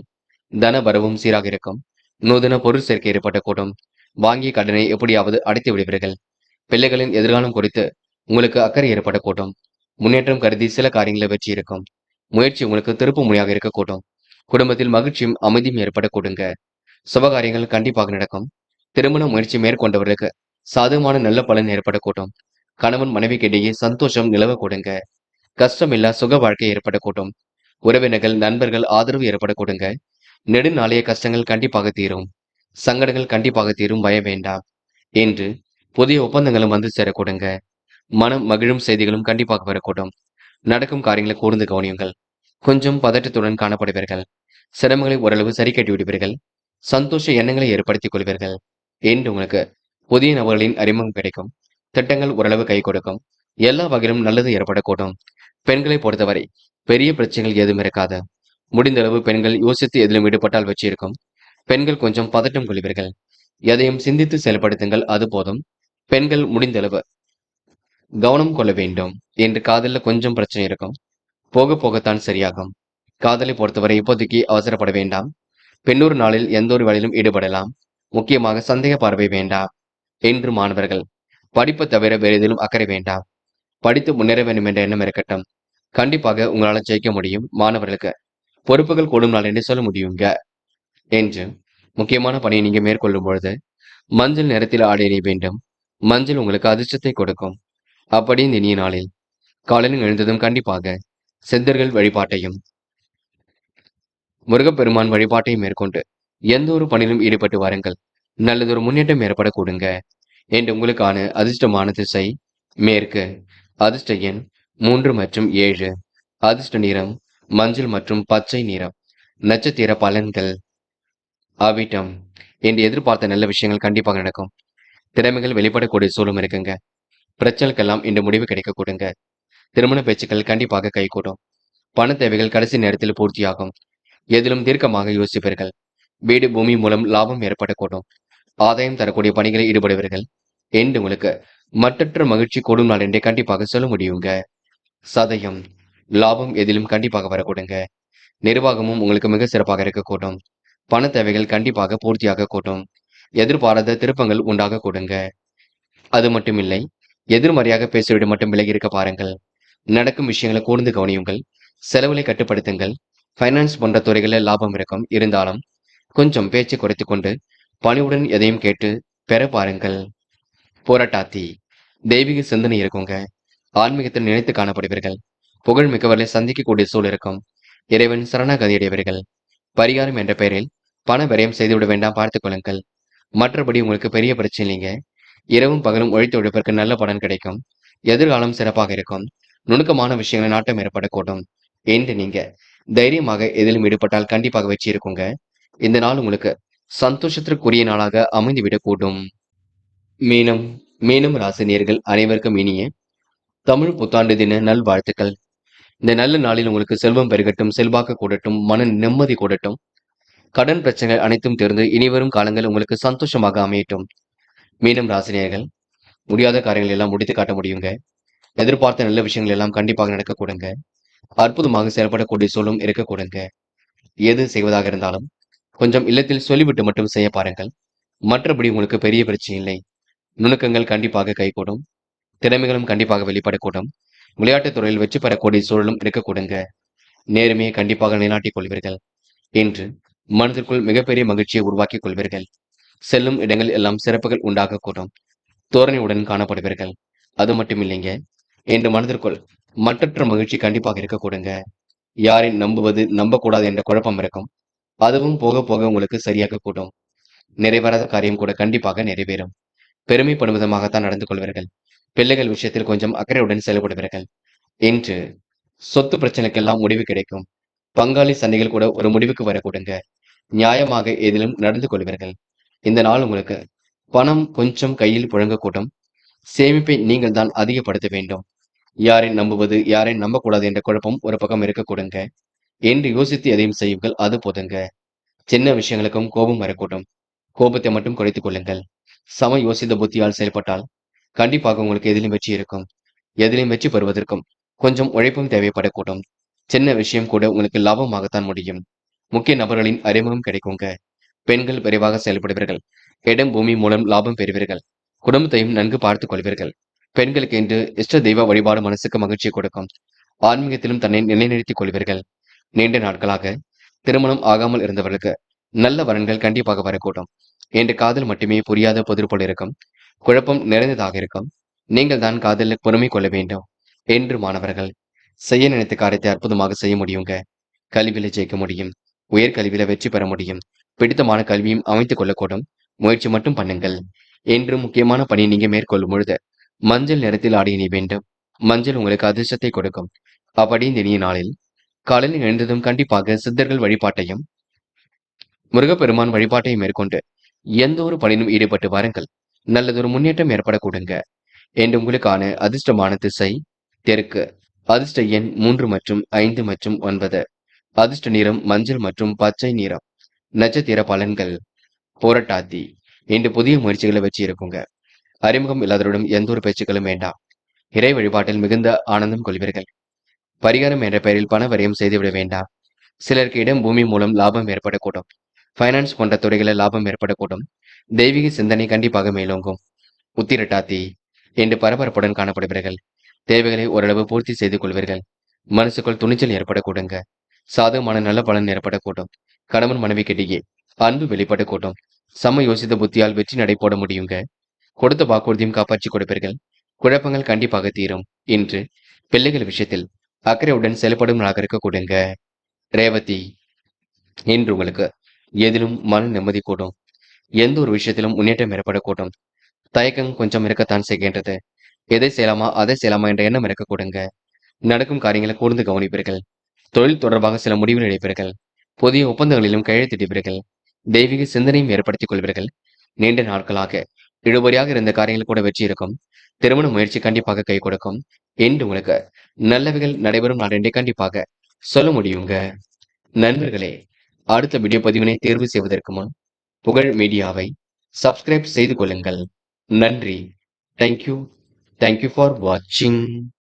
தன வரவும் சீராக இருக்கும். நூதன பொருள் சேர்க்கை ஏற்படக்கூடும். வாங்கிய கடனை எப்படியாவது அடைத்து விடுவீர்கள். பிள்ளைகளின் எதிர்காலம் குறித்து உங்களுக்கு அக்கறை ஏற்படக்கூடும். முன்னேற்றம் கருதி சில காரியங்களில் வெற்றி இருக்கும். முயற்சி உங்களுக்கு திருப்பு முனையாக இருக்கக்கூடும். குடும்பத்தில் மகிழ்ச்சியும் அமைதியும் ஏற்படக்கூடுங்க. சுபகாரியங்கள் கண்டிப்பாக நடக்கும். திருமண முயற்சி மேற்கொண்டவர்களுக்கு சாதகமான நல்ல பலன் ஏற்படக்கூடும். கணவன் மனைவிக்கு இடையே சந்தோஷம் நிலவக்கூடுங்க. கஷ்டமில்லா சுக வாழ்க்கை ஏற்படக்கூடும். உறவினர்கள் நண்பர்கள் ஆதரவு ஏற்படக்கூடுங்க. நெடுநாளைய கஷ்டங்கள் கண்டிப்பாக தீரும். சங்கடங்கள் கண்டிப்பாக தீரும். பயம் வேண்டாம். என்று புதிய ஒப்பந்தங்களும் வந்து சேரக்கூடுங்க. மனம் மகிழும் செய்திகளும் கண்டிப்பாக வரக்கூடும். நடக்கும் காரியங்களை கூர்ந்து கவனியுங்கள். கொஞ்சம் பதட்டத்துடன் காணப்படுவீர்கள். சிரமங்களை ஓரளவு சரி கட்டி விடுவீர்கள். சந்தோஷ எண்ணங்களை ஏற்படுத்திக் கொள்வீர்கள். என்று உங்களுக்கு புதிய நபர்களின் அறிமுகம் கிடைக்கும். திட்டங்கள் ஓரளவு கை கொடுக்கும். எல்லா வகையிலும் நல்லது ஏற்படக்கூடும். பெண்களை பொறுத்தவரை பெரிய பிரச்சனைகள் ஏதும் இருக்காது. முடிந்த அளவு பெண்கள் யோசித்து எதிலும் ஈடுபட்டால் வச்சு இருக்கும். பெண்கள் கொஞ்சம் பதட்டம் கொள்வீர்கள். எதையும் சிந்தித்து செயல்படுத்துங்கள், அது போதும். பெண்கள் முடிந்தளவு கவனம் கொள்ள வேண்டும். என்று காதல்ல கொஞ்சம் பிரச்சனை இருக்கும். போக போகத்தான் சரியாகும். காதலை பொறுத்தவரை இப்போதைக்கு அவசரப்பட வேண்டாம். பின்னொரு நாளில் எந்த ஒரு வேலையிலும் ஈடுபடலாம். முக்கியமாக சந்தேக பார்வை வேண்டாம். என்று மாணவர்கள் படிப்பு தவிர வேறு எதிலும் அக்கறை வேண்டாம். படித்து முன்னேற வேண்டும் என்ற எண்ணம் இருக்கட்டும். கண்டிப்பாக உங்களால ஜெயிக்க முடியும். மாணவர்களுக்கு பொறுப்புகள் கூடும் நாள் என்று சொல்ல முடியுங்க. என்று முக்கியமான பணியை நீங்க மேற்கொள்ளும் பொழுது மஞ்சள் நிறத்தில் ஆடை அணிய வேண்டும். மஞ்சள் உங்களுக்கு அதிர்ஷ்டத்தை கொடுக்கும். அப்படி இந்த இனிய நாளில் காலையில் எழுந்ததும் கண்டிப்பாக சித்தர்கள் வழிபாட்டையும் முருகப்பெருமான் வழிபாட்டையும் மேற்கொண்டு எந்த ஒரு பணியிலும் ஈடுபட்டு வாருங்கள். நல்லதொரு முன்னேற்றம் ஏற்பட கூடுங்க. என்று உங்களுக்கான அதிர்ஷ்டமான திசை மேற்கு. அதிர்ஷ்ட எண் 3 மற்றும் 7. அதிர்ஷ்ட நிறம் மஞ்சள் மற்றும் பச்சை நிறம். நட்சத்திர பலன்கள். அவிட்டம். என்று எதிர்பார்த்த நல்ல விஷயங்கள் கண்டிப்பாக நடக்கும். திறமைகள் வெளிப்படக்கூடிய சூழலும் இருக்குங்க. பிரச்சனைக்கெல்லாம் இந்த முடிவு கிடைக்க கூடுங்க. திருமண பேச்சுக்கள் கண்டிப்பாக கைகூடும். பண தேவைகள் கடைசி நேரத்தில் பூர்த்தியாகும். எதிலும் தீர்க்கமாக யோசிப்பீர்கள். வீடு பூமி மூலம் லாபம் ஏற்படக்கூடும். ஆதாயம் தரக்கூடிய பணிகளை ஈடுபடுவீர்கள். என்று உங்களுக்கு மற்றற்ற மகிழ்ச்சி கூடும் நாள் என்றே கண்டிப்பாக சொல்ல முடியுங்க. சதயம். லாபம் எதிலும் கண்டிப்பாக வரக்கூடுங்க. நிர்வாகமும் உங்களுக்கு மிக சிறப்பாக இருக்கக்கூடும். பண தேவைகள் கண்டிப்பாக பூர்த்தியாக கூடும். எதிர்பாராத திருப்பங்கள் உண்டாக கூடுங்க. அது மட்டுமில்லை, எதிர்மறையாக பேசிவிட மட்டும் விலகி இருக்க பாருங்கள். நடக்கும் விஷயங்களை கூர்ந்து கவனியுங்கள். செலவுகளை கட்டுப்படுத்துங்கள். ஃபைனான்ஸ் போன்ற துறைகளில் லாபம் இருக்கும். இருந்தாலும் கொஞ்சம் பேச்சு குறைத்துக் கொண்டு பணிவுடன் எதையும் கேட்டு பெற பாருங்கள். போராட்டாத்தி. தெய்வீக சிந்தனை இருக்குங்க. ஆன்மீகத்தில் நினைத்து காணப்படுவீர்கள். புகழ் மிக்கவர்களை சந்திக்கக்கூடிய சூழல் இருக்கும். இறைவன் சரணாகதியடைவீர்கள். பரிகாரம் என்ற பெயரில் பண விரயம் செய்துவிட வேண்டாம், பார்த்துக் கொள்ளுங்கள். மற்றபடி உங்களுக்கு பெரிய பிரச்சனை இல்லைங்க. இரவும் பகலும் உழைத்து உழைப்பிற்கு நல்ல பலன் கிடைக்கும். எதிர்காலம் சிறப்பாக இருக்கும். நுணுக்கமான விஷயங்களை நாட்டம் ஏற்படக்கூடும். என்று நீங்க தைரியமாக எதிலும் ஈடுபட்டால் கண்டிப்பாக வெற்றி இருக்குங்க. இந்த நாள் உங்களுக்கு சந்தோஷத்திற்குரிய நாளாக அமைந்துவிடக்கூடும். மீனம். மீனம் ராசினியர்கள் அனைவருக்கும் இனிய தமிழ் புத்தாண்டு தின நல்வாழ்த்துக்கள். இந்த நல்ல நாளில் உங்களுக்கு செல்வம் பெருகட்டும், செல்வாக்கு கூடட்டும், மன நிம்மதி கூடட்டும். கடன் பிரச்சனைகள் அனைத்தும் தீர்ந்து இனிவரும் காலங்கள் உங்களுக்கு சந்தோஷமாக அமையட்டும். மீனம் ராசினியர்கள் முடியாத காரியங்கள் எல்லாம் முடித்து காட்ட முடியுங்க. எதிர்பார்த்த நல்ல விஷயங்கள் எல்லாம் கண்டிப்பாக நடக்கக்கூடுங்க. அற்புதமாக செயல்படக்கூடிய சூழலும் இருக்கக்கூடுங்க. எது செய்வதாக இருந்தாலும் கொஞ்சம் இல்லத்தில் சொல்லிவிட்டு மட்டும் செய்ய பாருங்கள். மற்றபடி உங்களுக்கு பெரிய பிரச்சனை இல்லை. நுணுக்கங்கள் கண்டிப்பாக கைகூடும். திறமைகளும் கண்டிப்பாக வெளிப்படக்கூடும். விளையாட்டுத் துறையில் வெற்றி பெறக்கூடிய சூழலும் இருக்கக்கூடுங்க. நேர்மையை கண்டிப்பாக நிலைநாட்டிக் கொள்வீர்கள். என்று மனதிற்குள் மிகப்பெரிய மகிழ்ச்சியை உருவாக்கிக் கொள்வீர்கள். செல்லும் இடங்கள் எல்லாம் சிறப்புகள் உண்டாகக்கூடும். தோரணையுடன் காணப்படுவீர்கள். அது மட்டும் இல்லைங்க, என்று மனதிற்குள் மற்றற்ற மகிழ்ச்சி கண்டிப்பாக இருக்கக்கூடுங்க. யாரை நம்புவது நம்பக்கூடாது என்ற குழப்பம் இருக்கும். அதுவும் போக போக உங்களுக்கு சரியாக கூடும். நிறைவேறாத காரியம் கூட கண்டிப்பாக நிறைவேறும். பெருமைப்படும் விதமாகத்தான் நடந்து கொள்வீர்கள். பிள்ளைகள் விஷயத்தில் கொஞ்சம் அக்கறையுடன் செயல்படுவீர்கள். என்று சொத்து பிரச்சனைக்கெல்லாம் முடிவு கிடைக்கும். பங்காளி சண்டைகள் கூட ஒரு முடிவுக்கு வரக்கூடுங்க. நியாயமாக எதிலும் நடந்து கொள்வீர்கள். இந்த நாள் உங்களுக்கு பணம் கொஞ்சம் கையில் புழங்கக்கூடும். சேமிப்பை நீங்கள் தான் அதிகப்படுத்த வேண்டும். யாரை நம்புவது யாரை நம்பக்கூடாது என்ற குழப்பம் ஒரு பக்கம் இருக்கக்கூடுங்க. என்று யோசித்து எதையும் செய்யுங்கள், அது போதுங்க. சின்ன விஷயங்களுக்கும் கோபம் வரக்கூடும். கோபத்தை மட்டும் குறைத்துக் கொள்ளுங்கள். சம யோசித்த புத்தியால் செயல்பட்டால் கண்டிப்பாக உங்களுக்கு எதிலும் வெற்றி இருக்கும். எதிலும் வெற்றி பெறுவதற்கும் கொஞ்சம் உழைப்பும் தேவைப்படக்கூடும். சின்ன விஷயம் கூட உங்களுக்கு லாபமாகத்தான் முடியும். முக்கிய நபர்களின் அறிமுகம் கிடைக்குங்க. பெண்கள் விரைவாக செயல்படுவீர்கள். இடம் பூமி மூலம் லாபம் பெறுவீர்கள். குடும்பத்தையும் நன்கு பார்த்துக் கொள்வீர்கள். பெண்களுக்கு என்று இஷ்ட தெய்வ வழிபாடு மனசுக்கு மகிழ்ச்சி கொடுக்கும். ஆன்மீகத்திலும் தன்னை நிலைநிறுத்திக் கொள்வீர்கள். நீண்ட நாட்களாக திருமணம் ஆகாமல் இருந்தவர்களுக்கு நல்ல வரன்கள் கண்டிப்பாக வரக்கூடும். என்று காதல் மட்டுமே புரியாத புதிர் போல் இருக்கும். குழப்பம் நிறைந்ததாக இருக்கும். நீங்கள் தான் காதலில் பொறுமை கொள்ள வேண்டும். என்று மாணவர்கள் செய்ய நினைத்த காரியத்தை அற்புதமாக செய்ய முடியுங்க. கல்வியில ஜெயிக்க முடியும். உயர்கல்வியில வெற்றி பெற முடியும். பிடித்தமான கல்வியும் அமைத்துக் கொள்ளக்கூடும். முயற்சி மட்டும் பண்ணுங்கள். என்று முக்கியமான பணி நீங்க மேற்கொள்ளும் பொழுது மஞ்சள் நிறத்தில் ஆடை அணிய வேண்டும். மஞ்சள் உங்களுக்கு அதிர்ஷ்டத்தை கொடுக்கும். அப்படி இந்த இனிய நாளில் காலையில் எழுந்ததும் கண்டிப்பாக சித்தர்கள் வழிபாட்டையும் முருகப்பெருமான் வழிபாட்டையும் மேற்கொண்டு எந்த ஒரு பணியிலும் ஈடுபட்டு வாருங்கள். நல்லதொரு முன்னேற்றம் ஏற்படக்கூடுங்க. என்று உங்களுக்கான அதிர்ஷ்டமான திசை தெற்கு. அதிர்ஷ்ட எண் 3 மற்றும் 5 மற்றும் 9. அதிர்ஷ்ட நிறம் மஞ்சள் மற்றும் பச்சை நிறம். நட்சத்திர பலன்கள் போராட்டாத்தி. இன்று புதிய முயற்சிகளை வச்சு இருக்குங்க. அறிமுகம் இல்லாதவரிடம் எந்த ஒரு பேச்சுக்களும் வேண்டாம். இறை வழிபாட்டில் மிகுந்த ஆனந்தம் கொள்வீர்கள். பரிகாரம் என்ற பெயரில் பண வரையும் செய்துவிட வேண்டாம். சிலருக்கு இடம் பூமி மூலம் லாபம் ஏற்படக்கூடும். பைனான்ஸ் போன்ற துறைகளில் லாபம் ஏற்படக்கூடும். தெய்வீக சிந்தனை கண்டிப்பாக மேலோங்கும். உத்திரட்டாத்தி என்று பரபரப்புடன் காணப்படுவீர்கள். தேவைகளை ஓரளவு பூர்த்தி செய்து கொள்வீர்கள். மனசுக்குள் துணிச்சல் ஏற்படக்கூடுங்க. சாதகமான நல்ல பலன் ஏற்படக்கூடும். கணவன் மனைவிக்கிடையே அன்பு வெளிப்படக்கூடும். சம யோசித்த புத்தியால் வெற்றி நடை போட முடியுங்க. கொடுத்த வாக்குறுதியும் காப்பாற்றி கொடுப்பீர்கள். குழப்பங்கள் கண்டிப்பாக தீரும். இன்று பிள்ளைகள் விஷயத்தில் அக்கறையுடன் செயல்படும் நாளாக இருக்க கூடுங்க. ரேவதி, இன்று உங்களுக்கு எதிலும் மன நிம்மதி கூடும். எந்த ஒரு விஷயத்திலும் முன்னேற்றம் ஏற்படக்கூடும். தயக்கம் கொஞ்சம் இருக்கத்தான் செய்கின்றது. எதை செய்யலாமா அதை செய்யலாமா என்ற எண்ணம் இருக்க கூடுங்க. நடக்கும் காரியங்களை கூர்ந்து கவனிப்பீர்கள். தொழில் தொடர்பாக சில முடிவுகள் எடுப்பீர்கள். புதிய ஒப்பந்தங்களிலும் கையெழுத்திடுவீர்கள். தெய்வீக சிந்தனையும் ஏற்படுத்திக் கொள்வீர்கள். நீண்ட நாட்களாக இழுபறியாக இருந்த காரியங்கள் கூட வெற்றி இருக்கும். திருமண முயற்சி கண்டிப்பாக கை கொடுக்கும். என்று உங்களுக்கு நல்லவைகள் நடைபெறும் நாளென்றே கண்டிப்பாக சொல்ல முடியுங்க. நண்பர்களே, அடுத்த வீடியோ பதிவினை தேர்வு செய்வதற்கு முன் புகழ் மீடியாவை சப்ஸ்கிரைப் செய்து கொள்ளுங்கள். நன்றி. தேங்க்யூ. தேங்க்யூ ஃபார் வாட்சிங்.